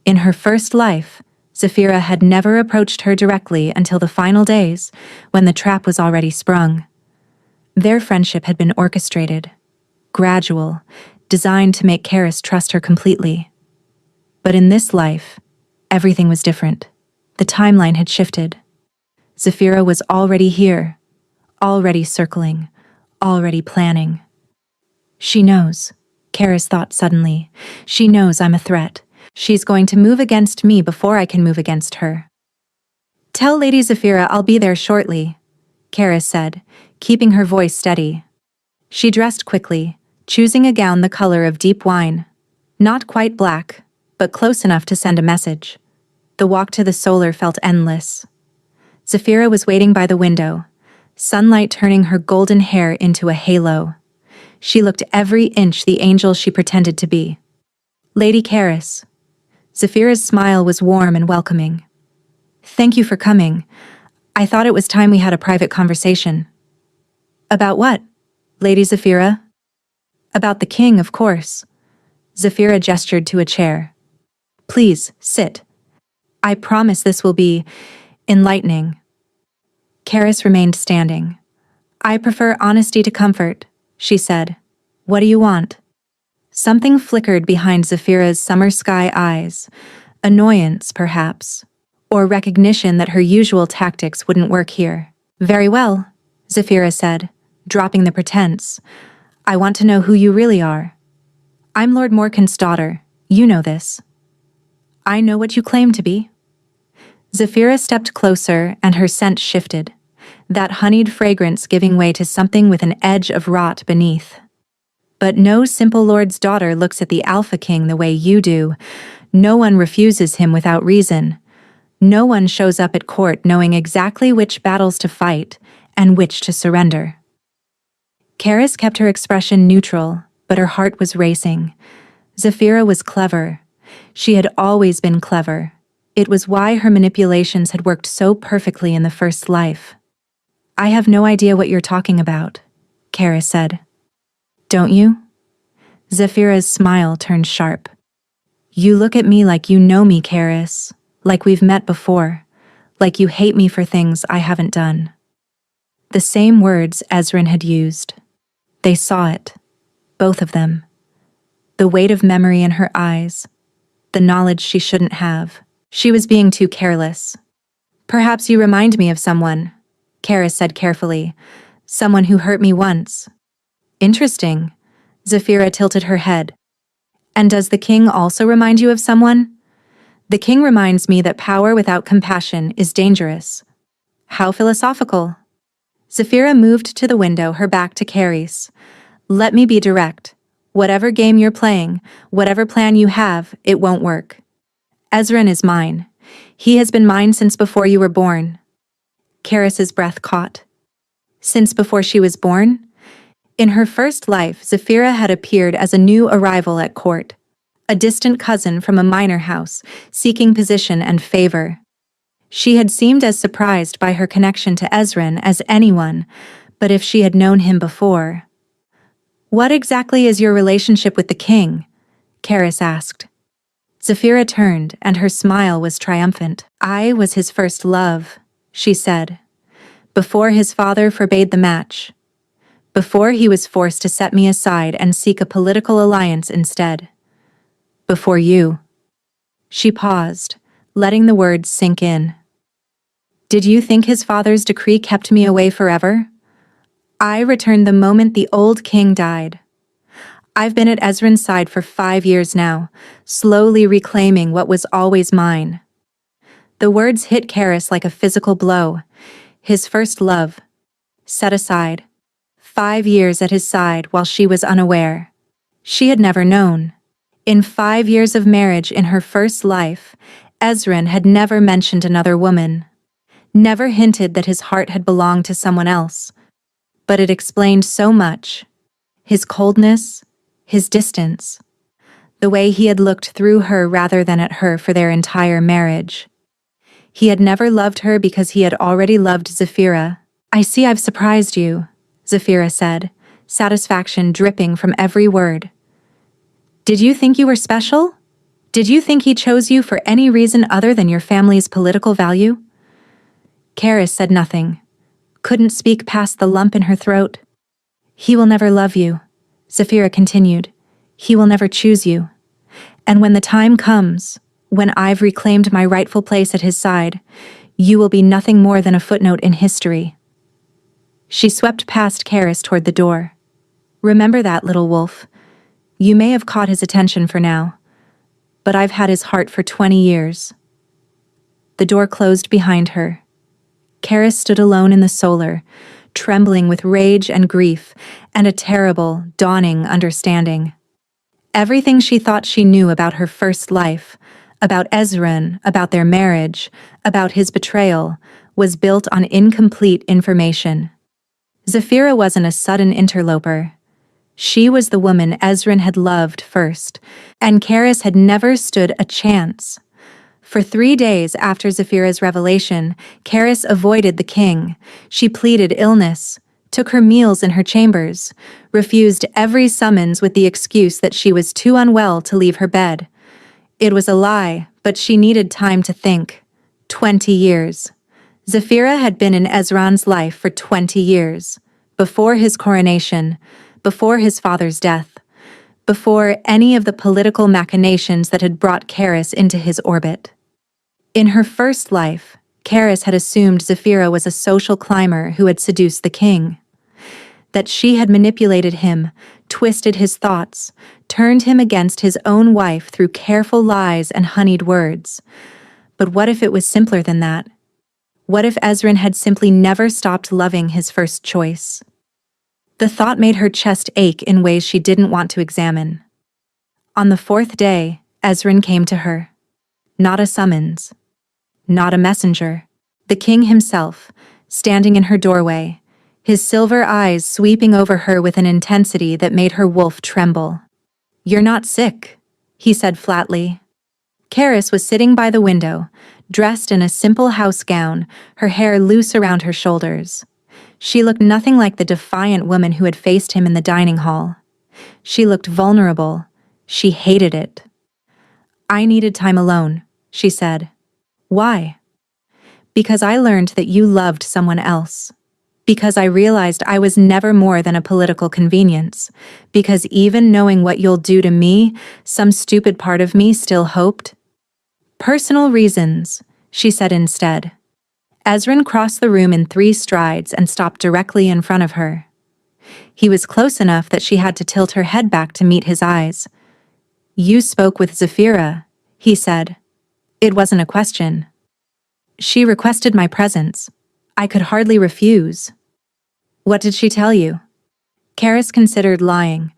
In her first life, Zafira had never approached her directly until the final days, when the trap was already sprung. Their friendship had been orchestrated, gradual, designed to make Karis trust her completely. But in this life, everything was different. The timeline had shifted. Zafira was already here, already circling, already planning. She knows, Karis thought suddenly. She knows I'm a threat. She's going to move against me before I can move against her. Tell Lady Zafira I'll be there shortly, Karis said, keeping her voice steady. She dressed quickly, choosing a gown the color of deep wine. Not quite black, but close enough to send a message. The walk to the solar felt endless. Zafira was waiting by the window, sunlight turning her golden hair into a halo. She looked every inch the angel she pretended to be. Lady Karis. Zafira's smile was warm and welcoming. Thank you for coming. I thought it was time we had a private conversation. About what, Lady Zafira? About the king, of course. Zafira gestured to a chair. Please, sit. I promise this will be enlightening. Karis remained standing. I prefer honesty to comfort, she said. What do you want? Something flickered behind Zafira's summer sky eyes. Annoyance, perhaps. Or recognition that her usual tactics wouldn't work here. Very well, Zafira said, dropping the pretense. I want to know who you really are. I'm Lord Morkan's daughter. You know this. I know what you claim to be. Zafira stepped closer and her scent shifted, that honeyed fragrance giving way to something with an edge of rot beneath. But no simple lord's daughter looks at the Alpha King the way you do. No one refuses him without reason. No one shows up at court knowing exactly which battles to fight and which to surrender. Karis kept her expression neutral, but her heart was racing. Zafira was clever. She had always been clever. It was why her manipulations had worked so perfectly in the first life. I have no idea what you're talking about, Karis said. Don't you? Zafira's smile turned sharp. You look at me like you know me, Karis, like we've met before, like you hate me for things I haven't done. The same words Ezrin had used. They saw it, both of them. The weight of memory in her eyes, the knowledge she shouldn't have. She was being too careless. Perhaps you remind me of someone, Karis said carefully. Someone who hurt me once. Interesting. Zafira tilted her head. And does the king also remind you of someone? The king reminds me that power without compassion is dangerous. How philosophical. Zafira moved to the window, her back to Karis. Let me be direct. Whatever game you're playing, whatever plan you have, it won't work. Ezrin is mine. He has been mine since before you were born. Karis's breath caught. Since before she was born? In her first life, Zafira had appeared as a new arrival at court, a distant cousin from a minor house, seeking position and favor. She had seemed as surprised by her connection to Ezrin as anyone, but if she had known him before... What exactly is your relationship with the king? Karis asked. Zafira turned, and her smile was triumphant. I was his first love, she said, before his father forbade the match, before he was forced to set me aside and seek a political alliance instead. Before you. She paused, letting the words sink in. Did you think his father's decree kept me away forever? I returned the moment the old king died. I've been at Ezrin's side for 5 years now, slowly reclaiming what was always mine. The words hit Karis like a physical blow. His first love. Set aside. 5 years at his side while she was unaware. She had never known. In 5 years of marriage in her first life, Ezrin had never mentioned another woman. Never hinted that his heart had belonged to someone else. But it explained so much. His coldness, his distance, the way he had looked through her rather than at her for their entire marriage. He had never loved her because he had already loved Zafira. I see I've surprised you, Zafira said, satisfaction dripping from every word. Did you think you were special? Did you think he chose you for any reason other than your family's political value? Karis said nothing. Couldn't speak past the lump in her throat. He will never love you, Zafira continued. He will never choose you. And when the time comes, When I've reclaimed my rightful place at his side, you will be nothing more than a footnote in history." She swept past Karis toward the door. "Remember that, little wolf. You may have caught his attention for now, but I've had his heart for 20 years. The door closed behind her. Karis stood alone in the solar, trembling with rage and grief and a terrible, dawning understanding. Everything she thought she knew about her first life, about Ezran, about their marriage, about his betrayal, was built on incomplete information. Zafira wasn't a sudden interloper. She was the woman Ezran had loved first, and Karis had never stood a chance. For 3 days after Zafira's revelation, Karis avoided the king. She pleaded illness, took her meals in her chambers, refused every summons with the excuse that she was too unwell to leave her bed. It was a lie, but she needed time to think. 20 years. Zafira had been in Ezran's life for 20 years, before his coronation, before his father's death, before any of the political machinations that had brought Karis into his orbit. In her first life, Karis had assumed Zafira was a social climber who had seduced the king. That she had manipulated him, twisted his thoughts, turned him against his own wife through careful lies and honeyed words. But what if it was simpler than that? What if Ezran had simply never stopped loving his first choice? The thought made her chest ache in ways she didn't want to examine. On the 4th day, Ezran came to her. Not a summons. Not a messenger. The king himself, standing in her doorway, his silver eyes sweeping over her with an intensity that made her wolf tremble. "You're not sick," he said flatly. Karis was sitting by the window, dressed in a simple house gown, her hair loose around her shoulders. She looked nothing like the defiant woman who had faced him in the dining hall. She looked vulnerable. She hated it. "I needed time alone," she said. "Why?" "Because I learned that you loved someone else. Because I realized I was never more than a political convenience. Because even knowing what you'll do to me, some stupid part of me still hoped." "Personal reasons," she said instead. Ezran crossed the room in 3 strides and stopped directly in front of her. He was close enough that she had to tilt her head back to meet his eyes. "You spoke with Zafira," he said. It wasn't a question. "She requested my presence. I could hardly refuse." "What did she tell you?" Karis considered lying,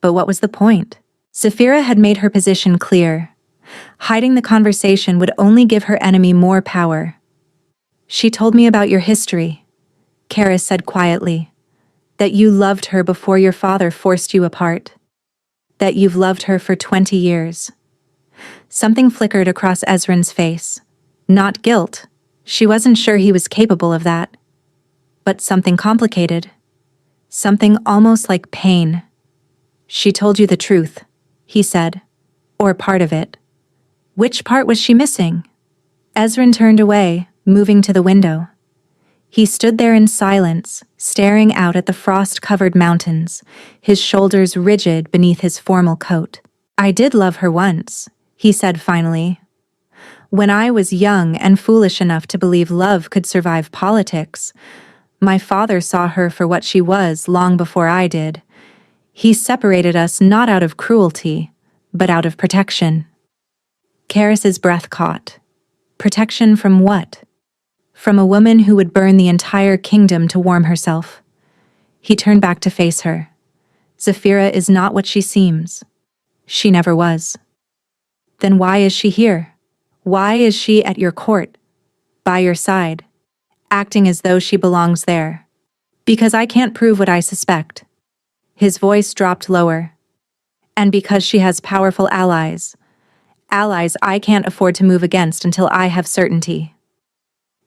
but what was the point? Zafira had made her position clear. Hiding the conversation would only give her enemy more power. "She told me about your history," Karis said quietly. "That you loved her before your father forced you apart. That you've loved her for 20 years. Something flickered across Ezran's face. Not guilt. She wasn't sure he was capable of that. But something complicated. Something almost like pain. "She told you the truth," he said. "Or part of it." Which part was she missing? Ezran turned away, moving to the window. He stood there in silence, staring out at the frost-covered mountains, his shoulders rigid beneath his formal coat. "I did love her once," he said finally. "When I was young and foolish enough to believe love could survive politics, my father saw her for what she was long before I did. He separated us not out of cruelty, but out of protection." Karis's breath caught. Protection from what? From a woman who would burn the entire kingdom to warm herself. He turned back to face her. "Zafira is not what she seems. She never was." "Then why is she here? Why is she at your court, by your side, acting as though she belongs there?" "Because I can't prove what I suspect." His voice dropped lower. "And because she has powerful allies. Allies I can't afford to move against until I have certainty."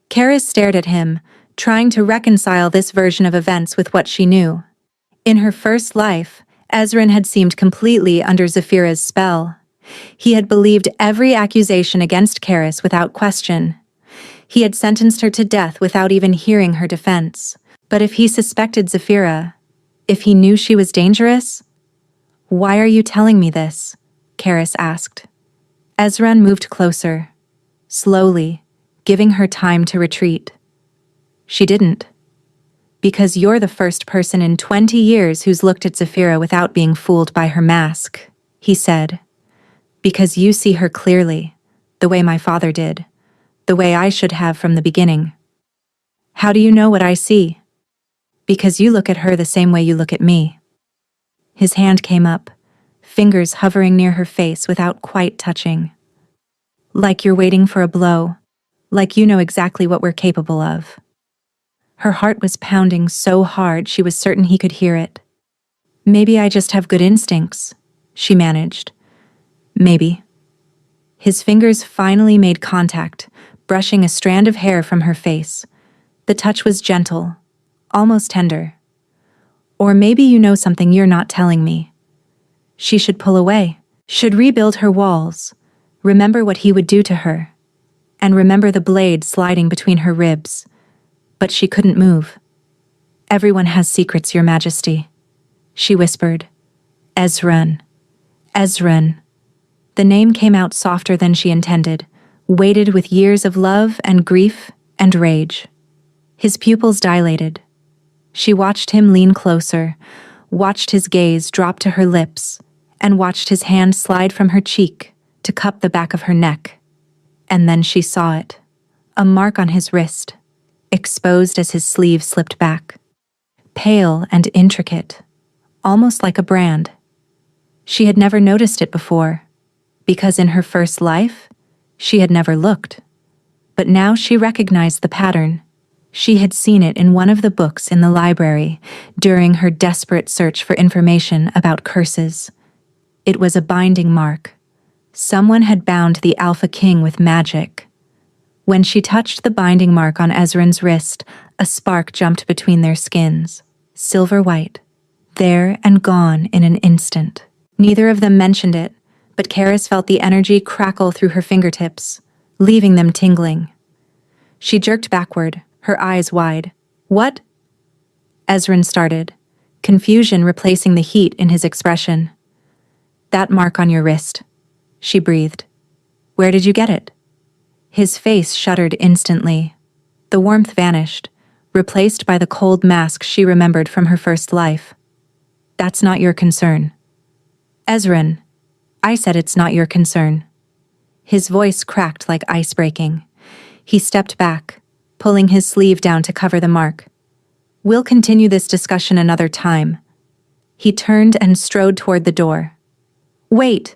Karis stared at him, trying to reconcile this version of events with what she knew. In her first life, Ezran had seemed completely under Zafira's spell. He had believed every accusation against Karis without question. He had sentenced her to death without even hearing her defense. But if he suspected Zafira, if he knew she was dangerous? "Why are you telling me this?" Karis asked. Ezran moved closer, slowly, giving her time to retreat. She didn't. Because you're the first person in 20 years who's looked at Zafira without being fooled by her mask, he said. Because you see her clearly, the way my father did, the way I should have from the beginning. How do you know what I see? Because you look at her the same way you look at me. His hand came up, fingers hovering near her face without quite touching. Like you're waiting for a blow, like you know exactly what we're capable of. Her heart was pounding so hard she was certain he could hear it. Maybe I just have good instincts, she managed. Maybe. His fingers finally made contact, brushing a strand of hair from her face. The touch was gentle, almost tender. Or maybe you know something you're not telling me. She should pull away, should rebuild her walls, remember what he would do to her, and remember the blade sliding between her ribs. But she couldn't move. Everyone has secrets, Your Majesty, she whispered. Ezran. Ezran. The name came out softer than she intended, weighted with years of love and grief and rage. His pupils dilated. She watched him lean closer, watched his gaze drop to her lips, and watched his hand slide from her cheek to cup the back of her neck. And then she saw it, a mark on his wrist, exposed as his sleeve slipped back. Pale and intricate, almost like a brand. She had never noticed it before, because in her first life, she had never looked. But now she recognized the pattern. She had seen it in one of the books in the library during her desperate search for information about curses. It was a binding mark. Someone had bound the Alpha King with magic. When she touched the binding mark on Ezran's wrist, a spark jumped between their skins, silver white, there and gone in an instant. Neither of them mentioned it, but Karis felt the energy crackle through her fingertips, leaving them tingling. She jerked backward, her eyes wide. What? Ezran started, confusion replacing the heat in his expression. That mark on your wrist, she breathed. Where did you get it? His face shuddered instantly. The warmth vanished, replaced by the cold mask she remembered from her first life. That's not your concern. Ezran, I said it's not your concern. His voice cracked like ice breaking. He stepped back, pulling his sleeve down to cover the mark. We'll continue this discussion another time. He turned and strode toward the door. Wait!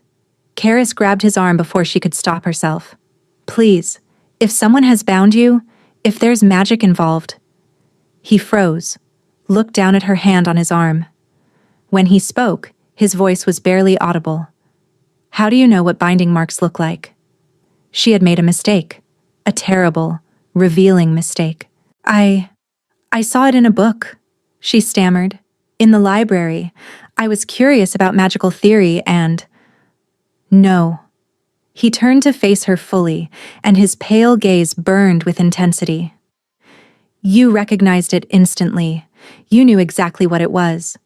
Karis grabbed his arm before she could stop herself. Please, if someone has bound you, if there's magic involved. He froze, looked down at her hand on his arm. When he spoke, his voice was barely audible. How do you know what binding marks look like? She had made a mistake, a terrible, revealing mistake. I saw it in a book, she stammered. In the library. I was curious about magical theory and… No. He turned to face her fully, and his pale gaze burned with intensity. You recognized it instantly. You knew exactly what it was.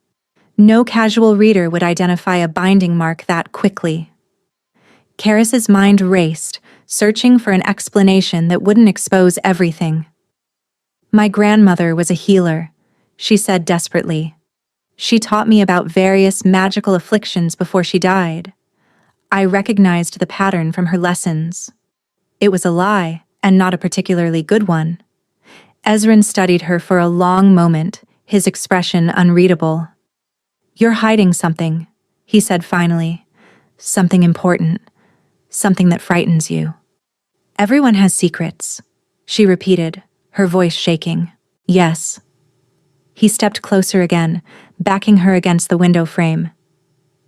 No casual reader would identify a binding mark that quickly. Karis's mind raced, searching for an explanation that wouldn't expose everything. My grandmother was a healer, she said desperately. She taught me about various magical afflictions before she died. I recognized the pattern from her lessons. It was a lie, and not a particularly good one. Ezran studied her for a long moment, his expression unreadable. You're hiding something, he said finally. Something important. Something that frightens you. Everyone has secrets, she repeated, her voice shaking. Yes. He stepped closer again, backing her against the window frame.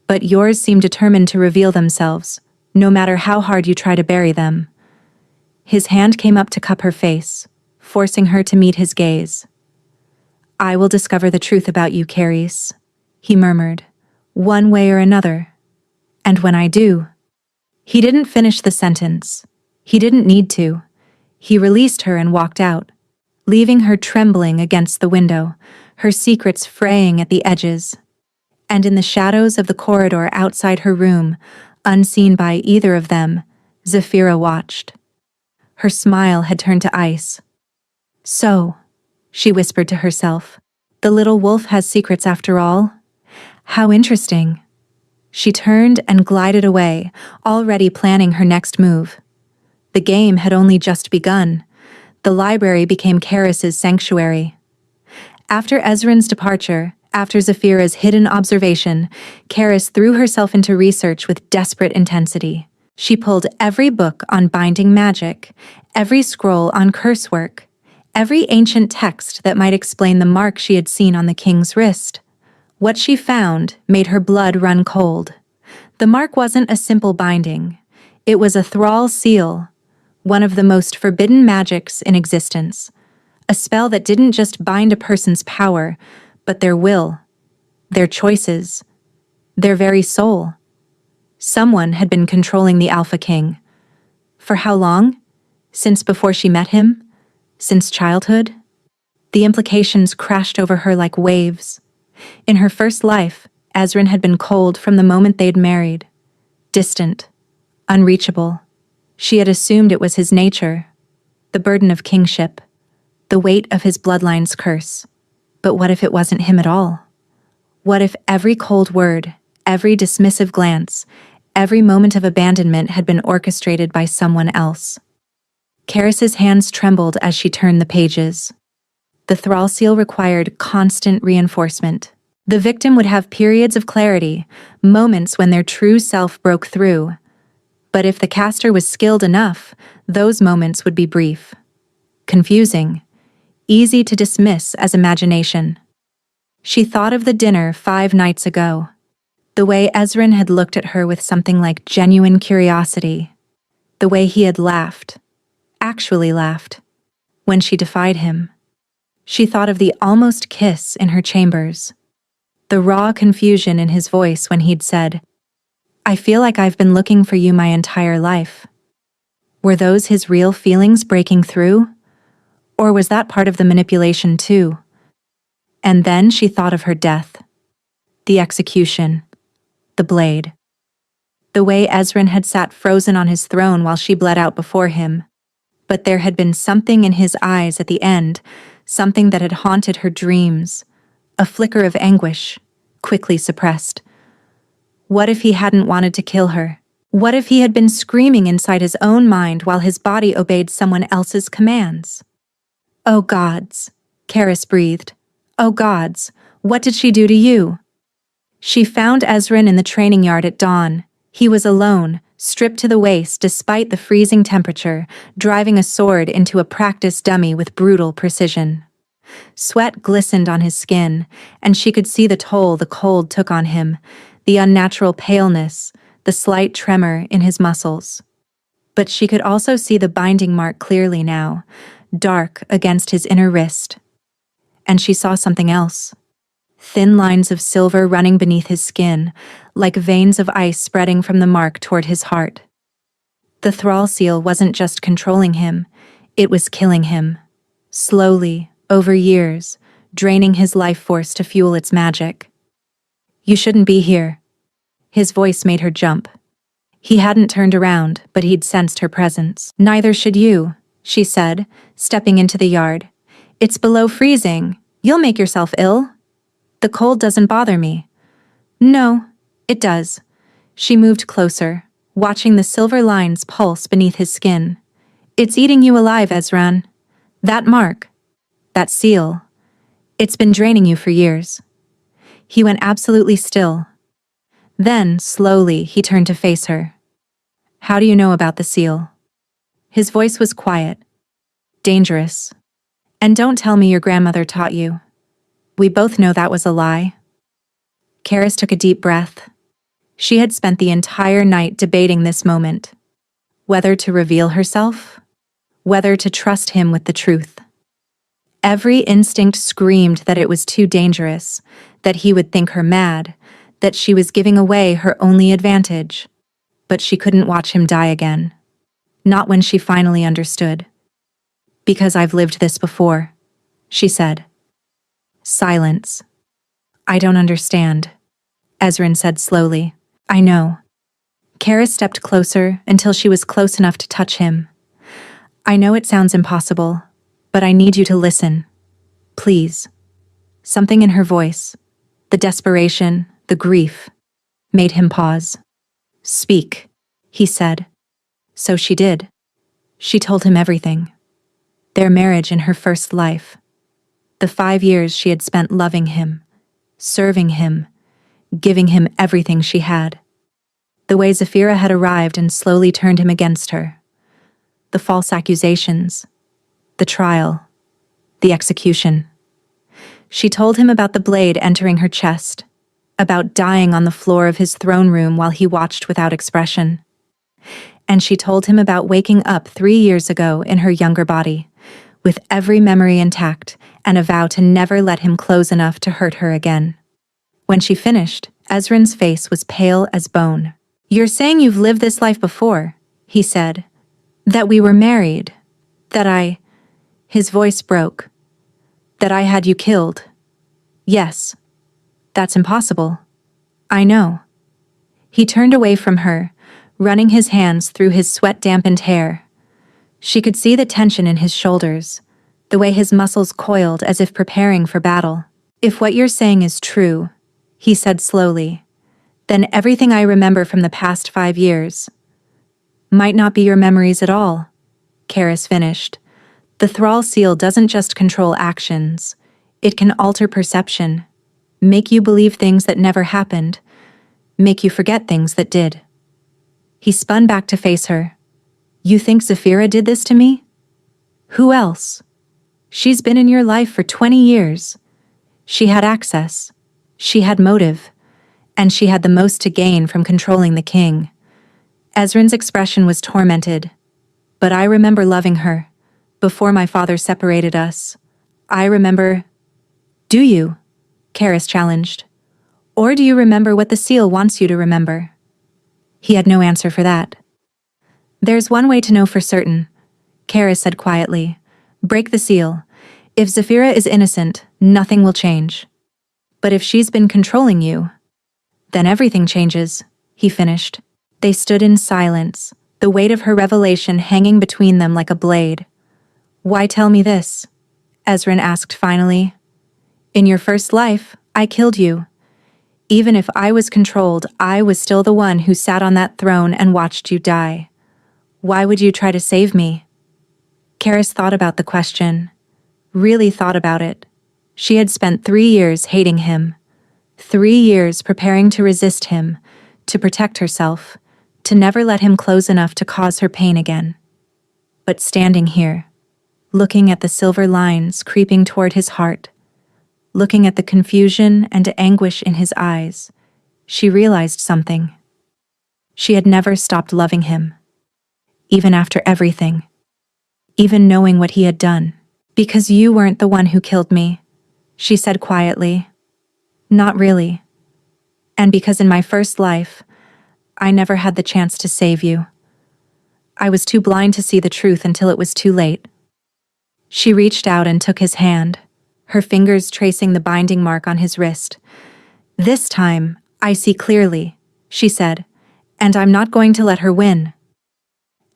But yours seem determined to reveal themselves, no matter how hard you try to bury them. His hand came up to cup her face, forcing her to meet his gaze. I will discover the truth about you, Karis, he murmured, one way or another. And when I do… He didn't finish the sentence. He didn't need to. He released her and walked out, leaving her trembling against the window, her secrets fraying at the edges. And in the shadows of the corridor outside her room, unseen by either of them, Zafira watched. Her smile had turned to ice. So, she whispered to herself, the little wolf has secrets after all? How interesting. She turned and glided away, already planning her next move. The game had only just begun. The library became Karis's sanctuary. After Ezran's departure, after Zafira's hidden observation, Karis threw herself into research with desperate intensity. She pulled every book on binding magic, every scroll on curse work, every ancient text that might explain the mark she had seen on the king's wrist. What she found made her blood run cold. The mark wasn't a simple binding. It was a thrall seal, one of the most forbidden magics in existence. A spell that didn't just bind a person's power, but their will, their choices, their very soul. Someone had been controlling the Alpha King. For how long? Since before she met him? Since childhood? The implications crashed over her like waves. In her first life, Ezran had been cold from the moment they'd married. Distant, unreachable. She had assumed it was his nature, the burden of kingship, the weight of his bloodline's curse. But what if it wasn't him at all? What if every cold word, every dismissive glance, every moment of abandonment had been orchestrated by someone else? Karis's hands trembled as she turned the pages. The thrall seal required constant reinforcement. The victim would have periods of clarity, moments when their true self broke through. But if the caster was skilled enough, those moments would be brief, confusing, easy to dismiss as imagination. She thought of the dinner 5 nights ago, the way Ezran had looked at her with something like genuine curiosity, the way he had laughed, actually laughed, when she defied him. She thought of the almost kiss in her chambers, the raw confusion in his voice when he'd said, "I feel like I've been looking for you my entire life." Were those his real feelings breaking through? Or was that part of the manipulation too? And then she thought of her death, the execution, the blade. The way Ezran had sat frozen on his throne while she bled out before him. But there had been something in his eyes at the end, something that had haunted her dreams, a flicker of anguish, quickly suppressed. What if he hadn't wanted to kill her? What if he had been screaming inside his own mind while his body obeyed someone else's commands? Oh gods, Karis breathed. Oh gods, what did she do to you? She found Ezran in the training yard at dawn. He was alone, stripped to the waist despite the freezing temperature, driving a sword into a practice dummy with brutal precision. Sweat glistened on his skin, and she could see the toll the cold took on him, the unnatural paleness, the slight tremor in his muscles. But she could also see the binding mark clearly now, dark against his inner wrist. And she saw something else. Thin lines of silver running beneath his skin, like veins of ice spreading from the mark toward his heart. The thrall seal wasn't just controlling him, it was killing him. Slowly, over years, draining his life force to fuel its magic. You shouldn't be here. His voice made her jump. He hadn't turned around, but he'd sensed her presence. Neither should you, she said, stepping into the yard. It's below freezing. You'll make yourself ill. The cold doesn't bother me. No, it does. She moved closer, watching the silver lines pulse beneath his skin. It's eating you alive, Ezran. That mark, that seal, it's been draining you for years. He went absolutely still. Then, slowly, he turned to face her. How do you know about the seal? His voice was quiet, dangerous. And don't tell me your grandmother taught you. We both know that was a lie. Karis took a deep breath. She had spent the entire night debating this moment. Whether to reveal herself, whether to trust him with the truth. Every instinct screamed that it was too dangerous, that he would think her mad, that she was giving away her only advantage. But she couldn't watch him die again. Not when she finally understood. Because I've lived this before, she said. Silence. I don't understand, Ezran said slowly. I know. Karis stepped closer until she was close enough to touch him. I know it sounds impossible, but I need you to listen. Please. Something in her voice, the desperation, the grief, made him pause. Speak, he said. So she did. She told him everything. Their marriage in her first life. The 5 years she had spent loving him, serving him, giving him everything she had. The way Zafira had arrived and slowly turned him against her. The false accusations, the trial, the execution. She told him about the blade entering her chest, about dying on the floor of his throne room while he watched without expression. And she told him about waking up 3 years ago in her younger body, with every memory intact and a vow to never let him close enough to hurt her again. When she finished, Ezran's face was pale as bone. You're saying you've lived this life before, he said. That we were married. That His voice broke. That I had you killed. Yes. That's impossible. I know. He turned away from her, running his hands through his sweat-dampened hair. She could see the tension in his shoulders, the way his muscles coiled as if preparing for battle. If what you're saying is true, he said slowly, then everything I remember from the past 5 years might not be your memories at all, Karis finished. The thrall seal doesn't just control actions, it can alter perception, make you believe things that never happened, make you forget things that did. He spun back to face her. You think Zafira did this to me? Who else? She's been in your life for 20 years. She had access. She had motive. And she had the most to gain from controlling the king. Ezran's expression was tormented. But I remember loving her. Before my father separated us. I remember... Do you? Karis challenged. Or do you remember what the seal wants you to remember? He had no answer for that. There's one way to know for certain, Karis said quietly. Break the seal. If Zafira is innocent, nothing will change. But if she's been controlling you, then everything changes, he finished. They stood in silence, the weight of her revelation hanging between them like a blade. Why tell me this? Ezran asked finally. In your first life, I killed you. Even if I was controlled, I was still the one who sat on that throne and watched you die. Why would you try to save me? Karis thought about the question. Really thought about it. She had spent 3 years hating him. 3 years preparing to resist him, to protect herself, to never let him close enough to cause her pain again. But standing here, looking at the silver lines creeping toward his heart, looking at the confusion and anguish in his eyes, she realized something. She had never stopped loving him. Even after everything. Even knowing what he had done. Because you weren't the one who killed me, she said quietly. Not really. And because in my first life, I never had the chance to save you. I was too blind to see the truth until it was too late. She reached out and took his hand, her fingers tracing the binding mark on his wrist. This time, I see clearly, she said, and I'm not going to let her win.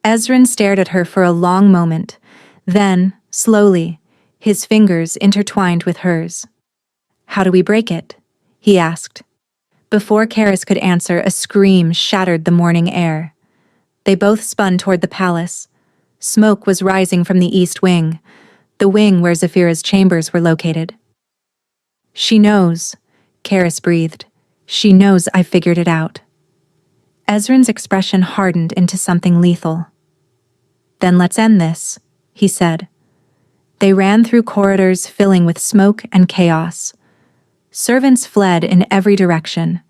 Ezran stared at her for a long moment, then, slowly, his fingers intertwined with hers. How do we break it? He asked. Before Karis could answer, a scream shattered the morning air. They both spun toward the palace. Smoke was rising from the east wing, the wing where Zafira's chambers were located. She knows, Karis breathed. She knows I figured it out. Ezran's expression hardened into something lethal. Then let's end this, he said. They ran through corridors filling with smoke and chaos. Servants fled in every direction.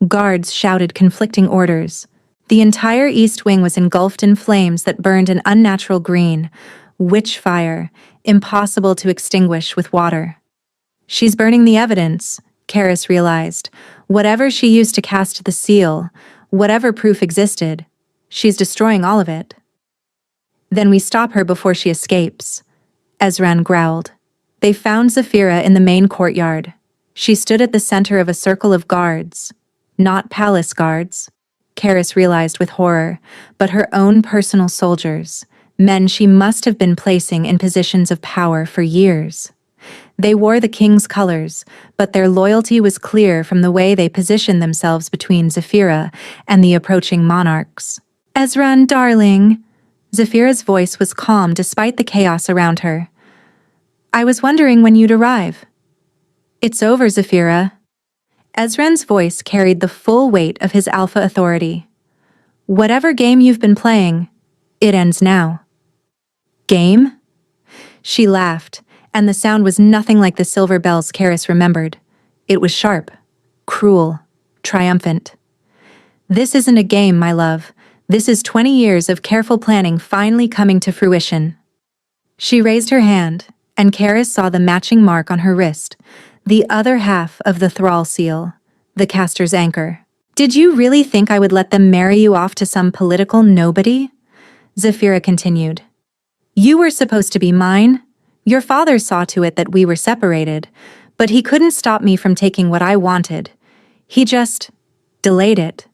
Guards shouted conflicting orders. The entire east wing was engulfed in flames that burned an unnatural green, witch fire, impossible to extinguish with water. She's burning the evidence, Karis realized. Whatever she used to cast the seal, whatever proof existed, she's destroying all of it. Then we stop her before she escapes, Ezran growled. They found Zafira in the main courtyard. She stood at the center of a circle of guards. Not palace guards. Karis realized with horror, but her own personal soldiers, men she must have been placing in positions of power for years. They wore the king's colors, but their loyalty was clear from the way they positioned themselves between Zephyra and the approaching monarchs. "Ezran, darling." Zephyra's voice was calm despite the chaos around her. "I was wondering when you'd arrive." "It's over, Zephyra." Ezran's voice carried the full weight of his alpha authority. "Whatever game you've been playing, it ends now." "Game?" She laughed, and the sound was nothing like the silver bells Karis remembered. It was sharp, cruel, triumphant. "This isn't a game, my love. This is 20 years of careful planning finally coming to fruition." She raised her hand, and Karis saw the matching mark on her wrist, the other half of the thrall seal, the caster's anchor. "Did you really think I would let them marry you off to some political nobody?" Zephyra continued. "You were supposed to be mine. Your father saw to it that we were separated, but he couldn't stop me from taking what I wanted. He just delayed it."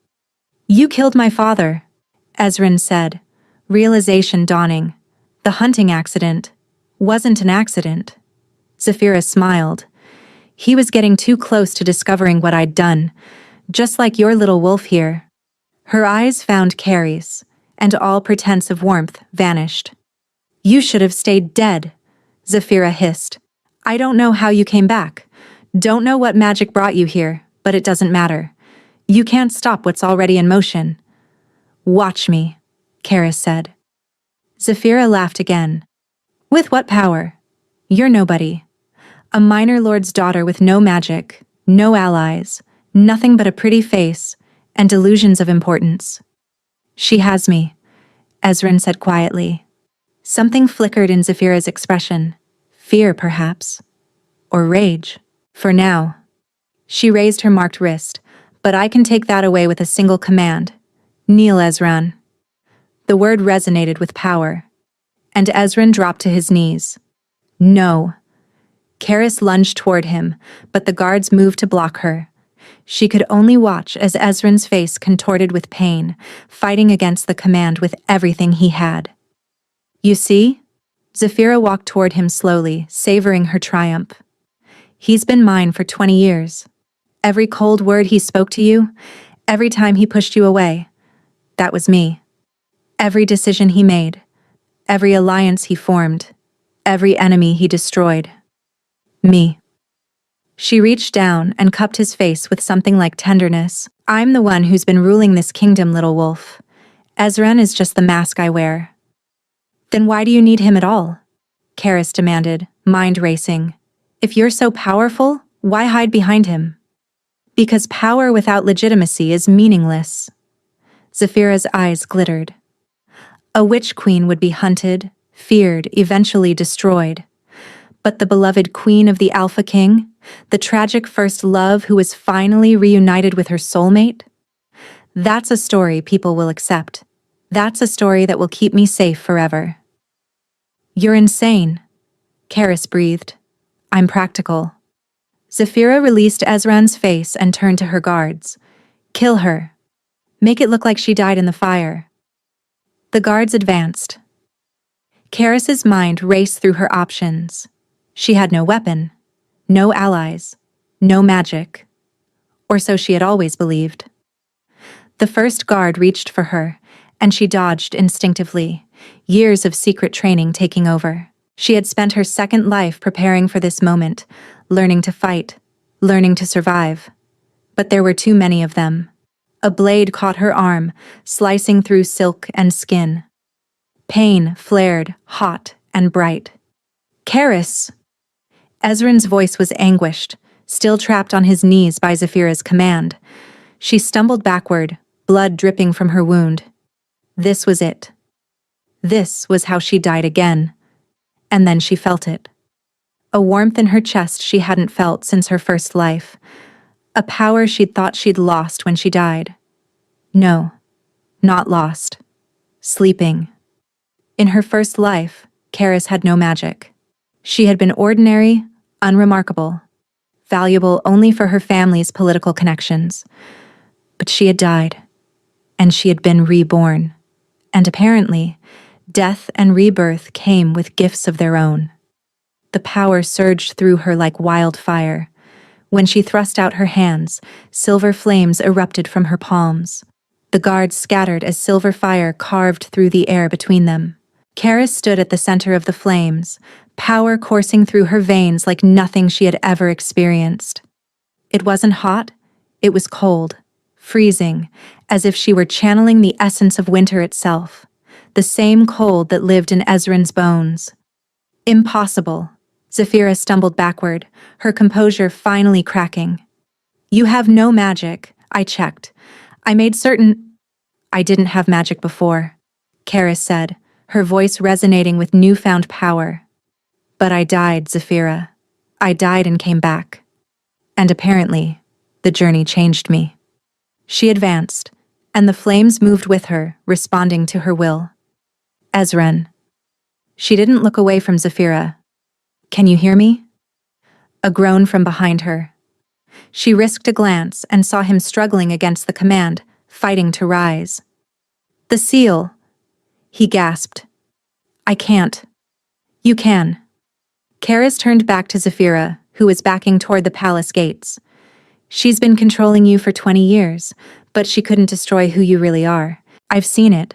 "You killed my father," Ezran said, realization dawning. "The hunting accident wasn't an accident." Zephyra smiled. "He was getting too close to discovering what I'd done, just like your little wolf here." Her eyes found Carrie's, and all pretense of warmth vanished. "You should have stayed dead," Zephyra hissed. "I don't know how you came back. Don't know what magic brought you here, but it doesn't matter. You can't stop what's already in motion." "Watch me," Karis said. Zephyra laughed again. "With what power? You're nobody. A minor lord's daughter with no magic, no allies, nothing but a pretty face, and delusions of importance." "She has me," Ezran said quietly. Something flickered in Zephyra's expression. Fear, perhaps. Or rage. "For now." She raised her marked wrist. "But I can take that away with a single command. Kneel, Ezran." The word resonated with power, and Ezran dropped to his knees. "No." Karis lunged toward him, but the guards moved to block her. She could only watch as Ezran's face contorted with pain, fighting against the command with everything he had. "You see?" Zephyra walked toward him slowly, savoring her triumph. "He's been mine for 20 years. Every cold word he spoke to you, every time he pushed you away, that was me. Every decision he made, every alliance he formed, every enemy he destroyed. Me." She reached down and cupped his face with something like tenderness. "I'm the one who's been ruling this kingdom, little wolf. Ezran is just the mask I wear." "Then why do you need him at all?" Karis demanded, mind racing. "If you're so powerful, why hide behind him?" "Because power without legitimacy is meaningless." Zephyra's eyes glittered. A witch queen would be hunted, feared, eventually destroyed. But the beloved queen of the Alpha King, the tragic first love who was finally reunited with her soulmate? That's a story people will accept. That's a story that will keep me safe forever. "You're insane," Karis breathed. "I'm practical." Zephyra released Ezran's face and turned to her guards. "Kill her. Make it look like she died in the fire." The guards advanced. Karis's mind raced through her options. She had no weapon, no allies, no magic. Or so she had always believed. The first guard reached for her, and she dodged instinctively, years of secret training taking over. She had spent her second life preparing for this moment, learning to fight, learning to survive. But there were too many of them. A blade caught her arm, slicing through silk and skin. Pain flared, hot and bright. "Karis!" Ezran's voice was anguished, still trapped on his knees by Zephyra's command. She stumbled backward, blood dripping from her wound. This was it. This was how she died again. And then she felt it. A warmth in her chest she hadn't felt since her first life. A power she'd thought she'd lost when she died. No, not lost. Sleeping. In her first life, Karis had no magic. She had been ordinary, unremarkable, valuable only for her family's political connections. But she had died. and she had been reborn. And apparently, death and rebirth came with gifts of their own. The power surged through her like wildfire. When she thrust out her hands, silver flames erupted from her palms. The guards scattered as silver fire carved through the air between them. Karis stood at the center of the flames, power coursing through her veins like nothing she had ever experienced. It wasn't hot, it was cold, freezing, as if she were channeling the essence of winter itself, the same cold that lived in Ezran's bones. Impossible. Zephyra stumbled backward, her composure finally cracking. You have no magic, I checked. I made certain I didn't have magic before, Karis said, her voice resonating with newfound power. But I died, Zephyra. I died and came back. And apparently, the journey changed me. She advanced, and the flames moved with her, responding to her will. Ezran. She didn't look away from Zephyra. Can you hear me? A groan from behind her. She risked a glance and saw him struggling against the command, fighting to rise. The seal, he gasped. I can't. You can. Karis turned back to Zephyra, who was backing toward the palace gates. She's been controlling you for 20 years, but she couldn't destroy who you really are. I've seen it.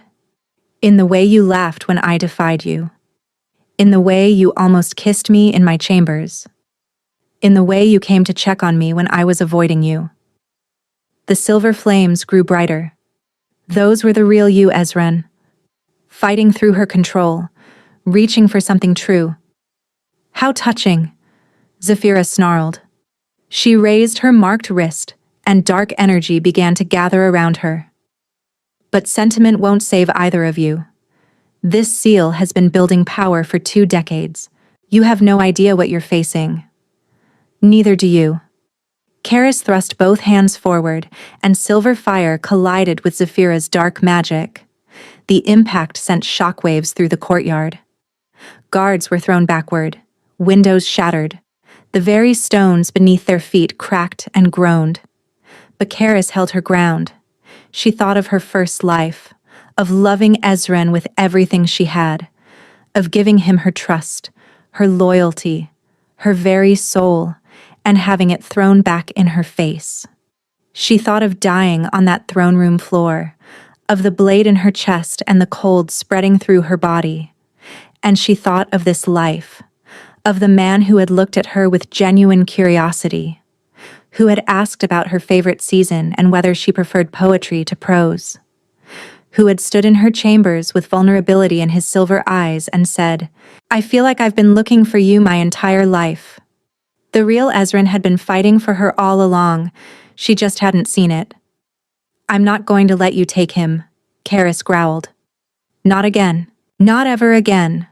In the way you laughed when I defied you. In the way you almost kissed me in my chambers. In the way you came to check on me when I was avoiding you. The silver flames grew brighter. Those were the real you, Ezran. Fighting through her control, reaching for something true. How touching, Zephyra snarled. She raised her marked wrist, and dark energy began to gather around her. But sentiment won't save either of you. This seal has been building power for 2 decades. You have no idea what you're facing. Neither do you. Karis thrust both hands forward, and silver fire collided with Zephyra's dark magic. The impact sent shockwaves through the courtyard. Guards were thrown backward, windows shattered. The very stones beneath their feet cracked and groaned. But Karis held her ground. She thought of her first life, of loving Ezran with everything she had, of giving him her trust, her loyalty, her very soul, and having it thrown back in her face. She thought of dying on that throne room floor, of the blade in her chest and the cold spreading through her body. And she thought of this life, of the man who had looked at her with genuine curiosity, who had asked about her favorite season and whether she preferred poetry to prose, who had stood in her chambers with vulnerability in his silver eyes and said, I feel like I've been looking for you my entire life. The real Ezran had been fighting for her all along, she just hadn't seen it. I'm not going to let you take him, Karis growled. Not again. Not ever again.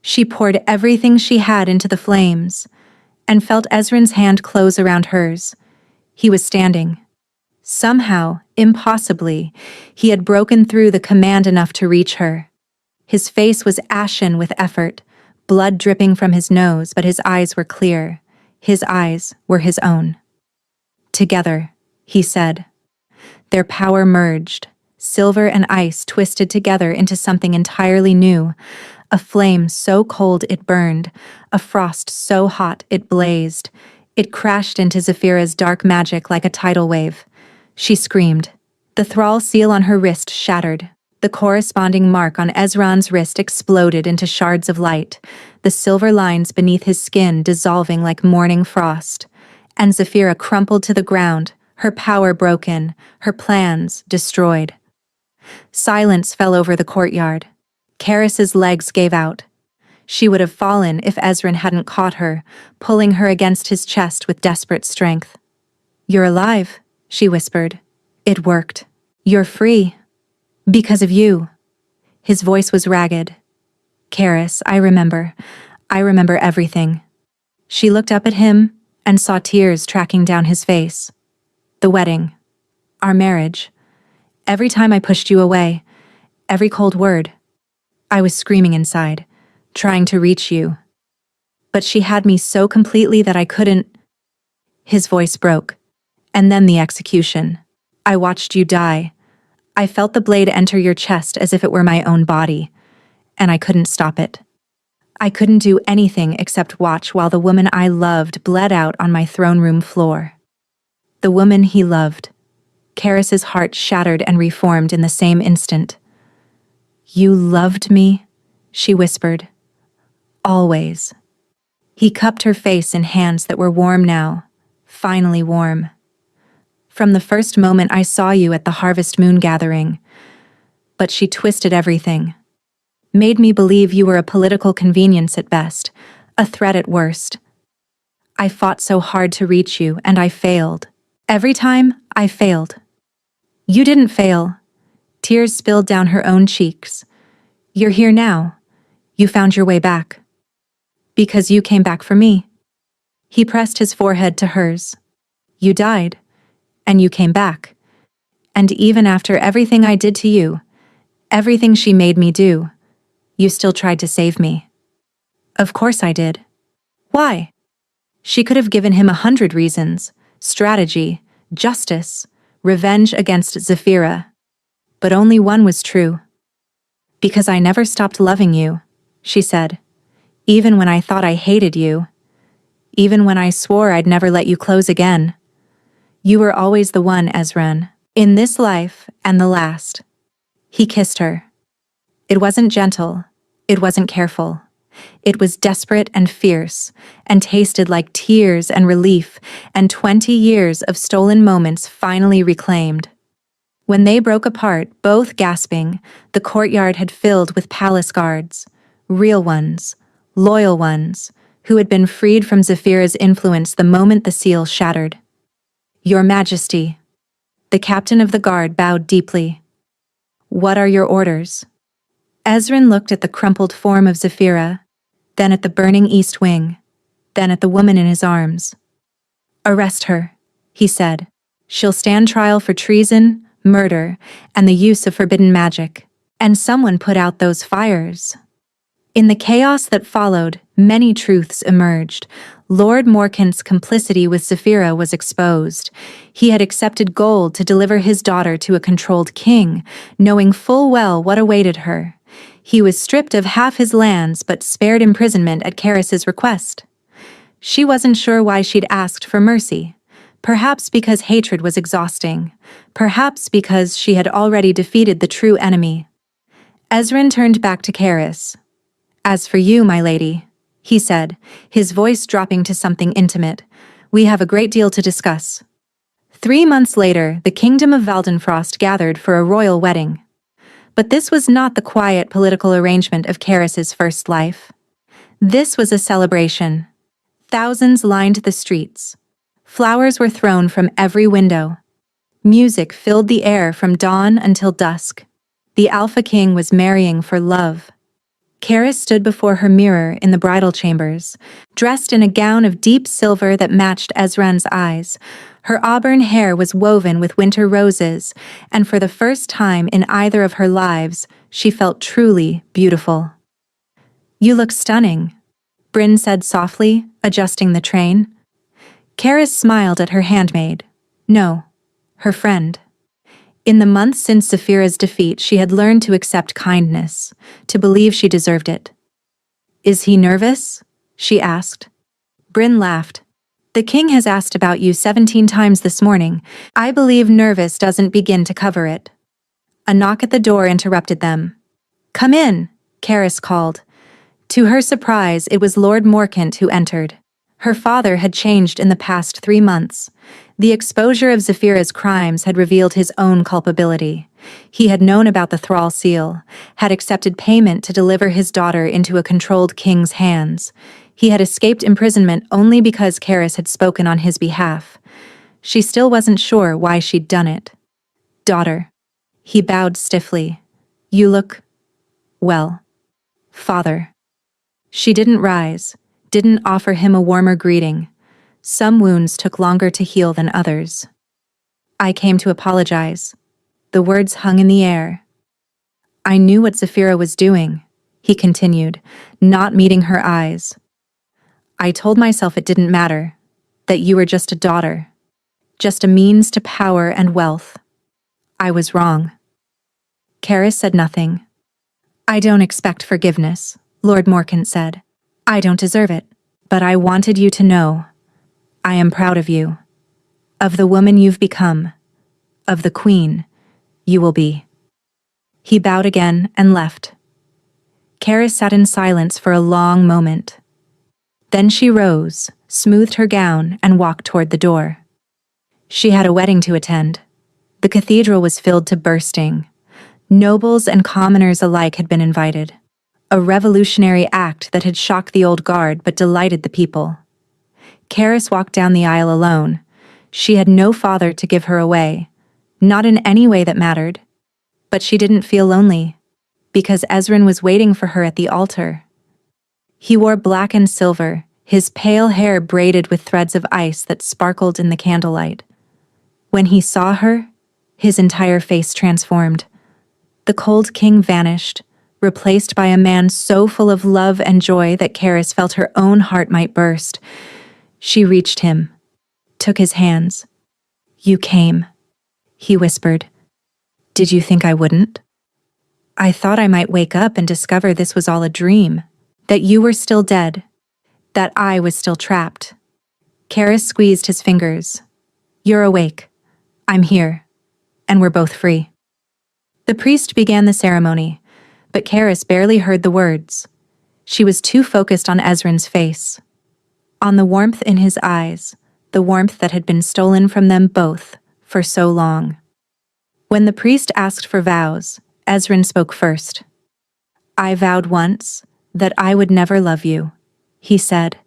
She poured everything she had into the flames, and felt Ezran's hand close around hers. He was standing. Somehow, impossibly, he had broken through the command enough to reach her. His face was ashen with effort, blood dripping from his nose, but his eyes were clear. His eyes were his own. Together, he said. Their power merged. Silver and ice twisted together into something entirely new. A flame so cold it burned, a frost so hot it blazed. It crashed into Zephyra's dark magic like a tidal wave. She screamed. The thrall seal on her wrist shattered. The corresponding mark on Ezran's wrist exploded into shards of light, the silver lines beneath his skin dissolving like morning frost. And Zephyra crumpled to the ground, her power broken, her plans destroyed. Silence fell over the courtyard. Karis's legs gave out. She would have fallen if Ezran hadn't caught her, pulling her against his chest with desperate strength. You're alive, she whispered. It worked. You're free. Because of you. His voice was ragged. Karis, I remember everything. She looked up at him and saw tears tracking down his face. The wedding. Our marriage. Every time I pushed you away, every cold word. I was screaming inside, trying to reach you. But she had me so completely that I couldn't. His voice broke. And then the execution. I watched you die. I felt the blade enter your chest as if it were my own body, and I couldn't stop it. I couldn't do anything except watch while the woman I loved bled out on my throne room floor. The woman he loved. Karis's heart shattered and reformed in the same instant. "You loved me?" she whispered. "Always." He cupped her face in hands that were warm now, finally warm. "From the first moment I saw you at the harvest moon gathering." But she twisted everything. Made me believe you were a political convenience at best, a threat at worst. I fought so hard to reach you, and I failed. Every time, I failed. You didn't fail. Tears spilled down her own cheeks. You're here now. You found your way back. Because you came back for me. He pressed his forehead to hers. You died, and you came back. And even after everything I did to you, everything she made me do, you still tried to save me. Of course I did. Why? She could have given him 100 reasons: strategy, justice, revenge against Zafira. But only one was true. Because I never stopped loving you, she said. Even when I thought I hated you. Even when I swore I'd never let you close again. You were always the one, Ezran. In this life and the last. He kissed her. It wasn't gentle. It wasn't careful. It was desperate and fierce, and tasted like tears and relief, and 20 years of stolen moments finally reclaimed. When they broke apart, both gasping, the courtyard had filled with palace guards, real ones, loyal ones, who had been freed from Zafira's influence the moment the seal shattered. Your Majesty. The captain of the guard bowed deeply. What are your orders? Ezran looked at the crumpled form of Zafira, then at the burning east wing, then at the woman in his arms. Arrest her, he said. She'll stand trial for treason, murder, and the use of forbidden magic. And someone put out those fires. In the chaos that followed, many truths emerged. Lord Morkant's complicity with Zafira was exposed. He had accepted gold to deliver his daughter to a controlled king, knowing full well what awaited her. He was stripped of half his lands but spared imprisonment at Karis's request. She wasn't sure why she'd asked for mercy. Perhaps because hatred was exhausting. Perhaps because she had already defeated the true enemy. Ezran turned back to Karis. As for you, my lady, he said, his voice dropping to something intimate, we have a great deal to discuss. 3 months later, the kingdom of Valdenfrost gathered for a royal wedding. But this was not the quiet political arrangement of Karis's first life. This was a celebration. Thousands lined the streets. Flowers were thrown from every window. Music filled the air from dawn until dusk. The Alpha King was marrying for love. Karis stood before her mirror in the bridal chambers, dressed in a gown of deep silver that matched Ezran's eyes. Her auburn hair was woven with winter roses, and for the first time in either of her lives, she felt truly beautiful. You look stunning, Bryn said softly, adjusting the train. Karis smiled at her handmaid. No, her friend. In the months since Zafira's defeat, she had learned to accept kindness, to believe she deserved it. Is he nervous? She asked. Bryn laughed. The king has asked about you 17 times this morning. I believe nervous doesn't begin to cover it. A knock at the door interrupted them. Come in, Karis called. To her surprise, it was Lord Morkant who entered. Her father had changed in the past 3 months. The exposure of Zafira's crimes had revealed his own culpability. He had known about the thrall seal, had accepted payment to deliver his daughter into a controlled king's hands. He had escaped imprisonment only because Karis had spoken on his behalf. She still wasn't sure why she'd done it. Daughter. He bowed stiffly. You look... well. Father. She didn't rise, didn't offer him a warmer greeting. Some wounds took longer to heal than others. I came to apologize. The words hung in the air. I knew what Zafira was doing, he continued, not meeting her eyes. I told myself it didn't matter, that you were just a daughter, just a means to power and wealth. I was wrong. Karis said nothing. I don't expect forgiveness, Lord Morcant said. I don't deserve it. But I wanted you to know. I am proud of you. Of the woman you've become. Of the queen you will be. He bowed again and left. Karis sat in silence for a long moment. Then she rose, smoothed her gown, and walked toward the door. She had a wedding to attend. The cathedral was filled to bursting. Nobles and commoners alike had been invited. A revolutionary act that had shocked the old guard but delighted the people. Karis walked down the aisle alone. She had no father to give her away, not in any way that mattered. But she didn't feel lonely, because Ezran was waiting for her at the altar. He wore black and silver, his pale hair braided with threads of ice that sparkled in the candlelight. When he saw her, his entire face transformed. The cold king vanished, replaced by a man so full of love and joy that Karis felt her own heart might burst. She reached him, took his hands. You came, he whispered. Did you think I wouldn't? I thought I might wake up and discover this was all a dream, that you were still dead, that I was still trapped. Karis squeezed his fingers. You're awake. I'm here. And we're both free. The priest began the ceremony, but Karis barely heard the words. She was too focused on Ezran's face, on the warmth in his eyes, the warmth that had been stolen from them both for so long. When the priest asked for vows, Ezran spoke first. I vowed once that I would never love you, he said,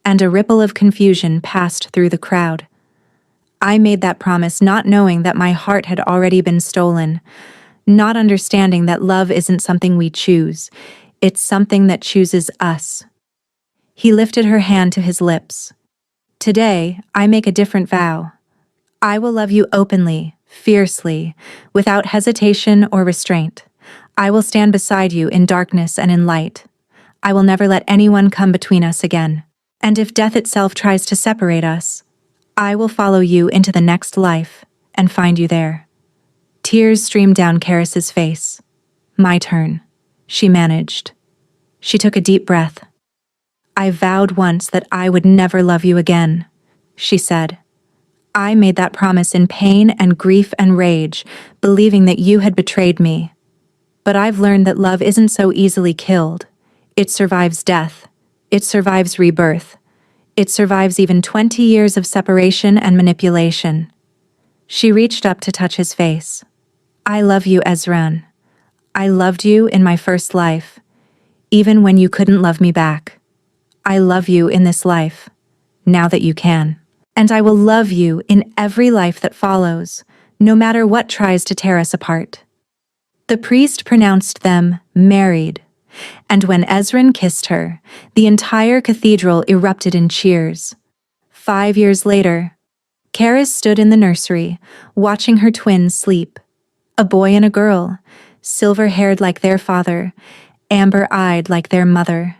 and a ripple of confusion passed through the crowd. I made that promise not knowing that my heart had already been stolen, not understanding that love isn't something we choose, it's something that chooses us. He lifted her hand to his lips. Today, I make a different vow. I will love you openly, fiercely, without hesitation or restraint. I will stand beside you in darkness and in light. I will never let anyone come between us again. And if death itself tries to separate us, I will follow you into the next life and find you there. Tears streamed down Karis's face. My turn, she managed. She took a deep breath. I vowed once that I would never love you again, she said. I made that promise in pain and grief and rage, believing that you had betrayed me. But I've learned that love isn't so easily killed. It survives death. It survives rebirth. It survives even 20 years of separation and manipulation. She reached up to touch his face. I love you, Ezran. I loved you in my first life, even when you couldn't love me back. I love you in this life, now that you can. And I will love you in every life that follows, no matter what tries to tear us apart. The priest pronounced them married, and when Ezran kissed her, the entire cathedral erupted in cheers. 5 years later, Karis stood in the nursery, watching her twins sleep. A boy and a girl, silver-haired like their father, amber-eyed like their mother.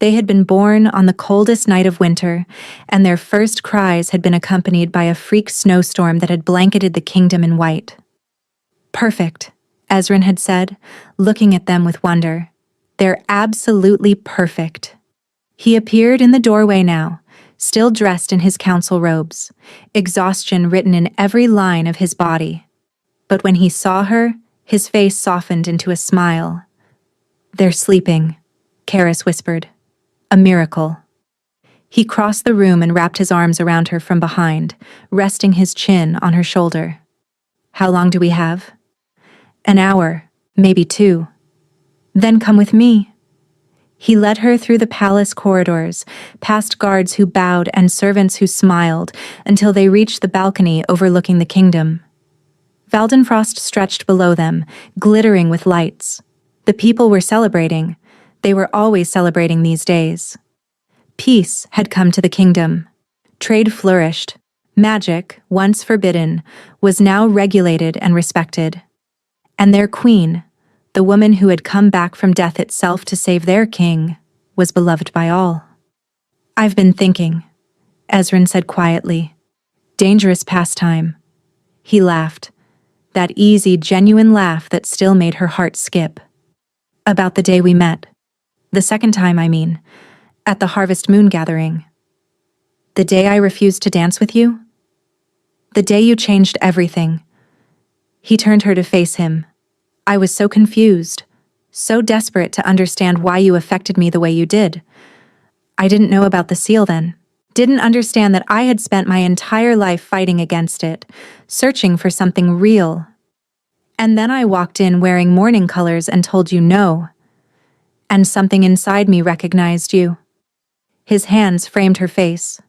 They had been born on the coldest night of winter, and their first cries had been accompanied by a freak snowstorm that had blanketed the kingdom in white. Perfect, Ezran had said, looking at them with wonder. They're absolutely perfect. He appeared in the doorway now, still dressed in his council robes, exhaustion written in every line of his body. But when he saw her, his face softened into a smile. They're sleeping, Karis whispered. A miracle. He crossed the room and wrapped his arms around her from behind, resting his chin on her shoulder. How long do we have? An hour, maybe 2. Then come with me. He led her through the palace corridors, past guards who bowed and servants who smiled, until they reached the balcony overlooking the kingdom. Valdenfrost stretched below them, glittering with lights. The people were celebrating. They were always celebrating these days. Peace had come to the kingdom. Trade flourished. Magic, once forbidden, was now regulated and respected. And their queen, the woman who had come back from death itself to save their king, was beloved by all. I've been thinking, Ezran said quietly. Dangerous pastime. He laughed. That easy, genuine laugh that still made her heart skip. About the day we met. The second time, I mean. At the Harvest Moon gathering. The day I refused to dance with you? The day you changed everything. He turned her to face him. I was so confused, so desperate to understand why you affected me the way you did. I didn't know about the seal then. Didn't understand that I had spent my entire life fighting against it, searching for something real. And then I walked in wearing morning colors and told you no. And something inside me recognized you. His hands framed her face.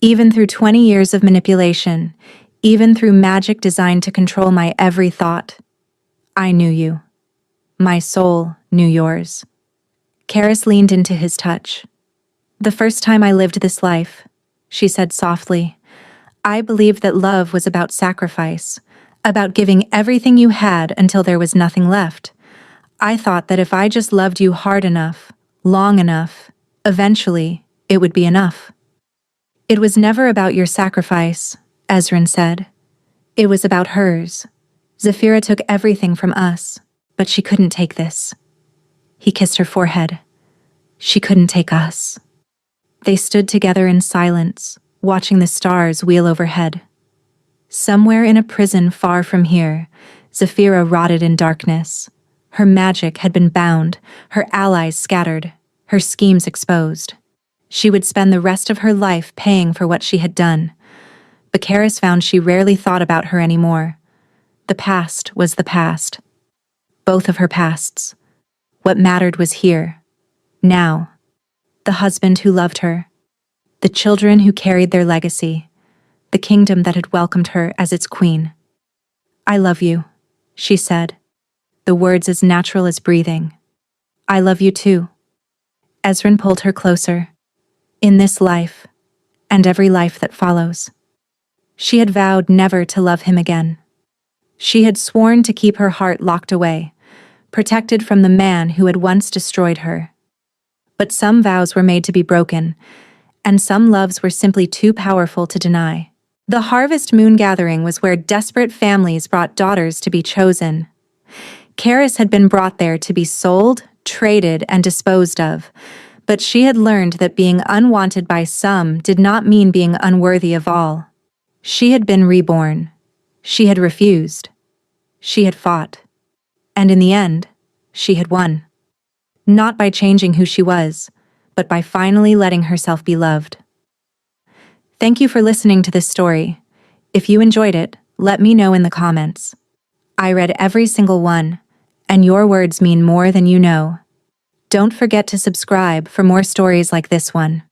Even through 20 years of manipulation, even through magic designed to control my every thought, I knew you. My soul knew yours. Karis leaned into his touch. The first time I lived this life, she said softly, I believed that love was about sacrifice, about giving everything you had until there was nothing left. I thought that if I just loved you hard enough, long enough, eventually, it would be enough. It was never about your sacrifice, Ezrin said. It was about hers. Zafira took everything from us, but she couldn't take this. He kissed her forehead. She couldn't take us. They stood together in silence, watching the stars wheel overhead. Somewhere in a prison far from here, Zafira rotted in darkness. Her magic had been bound, her allies scattered, her schemes exposed. She would spend the rest of her life paying for what she had done. But Karis found she rarely thought about her anymore. The past was the past. Both of her pasts. What mattered was here. Now. The husband who loved her. The children who carried their legacy. The kingdom that had welcomed her as its queen. I love you, she said. The words as natural as breathing. I love you too. Ezrin pulled her closer. In this life, and every life that follows. She had vowed never to love him again. She had sworn to keep her heart locked away, protected from the man who had once destroyed her. But some vows were made to be broken, and some loves were simply too powerful to deny. The Harvest Moon gathering was where desperate families brought daughters to be chosen. Karis had been brought there to be sold, traded, and disposed of, but she had learned that being unwanted by some did not mean being unworthy of all. She had been reborn. She had refused. She had fought. And in the end, she had won. Not by changing who she was, but by finally letting herself be loved. Thank you for listening to this story. If you enjoyed it, let me know in the comments. I read every single one, and your words mean more than you know. Don't forget to subscribe for more stories like this one.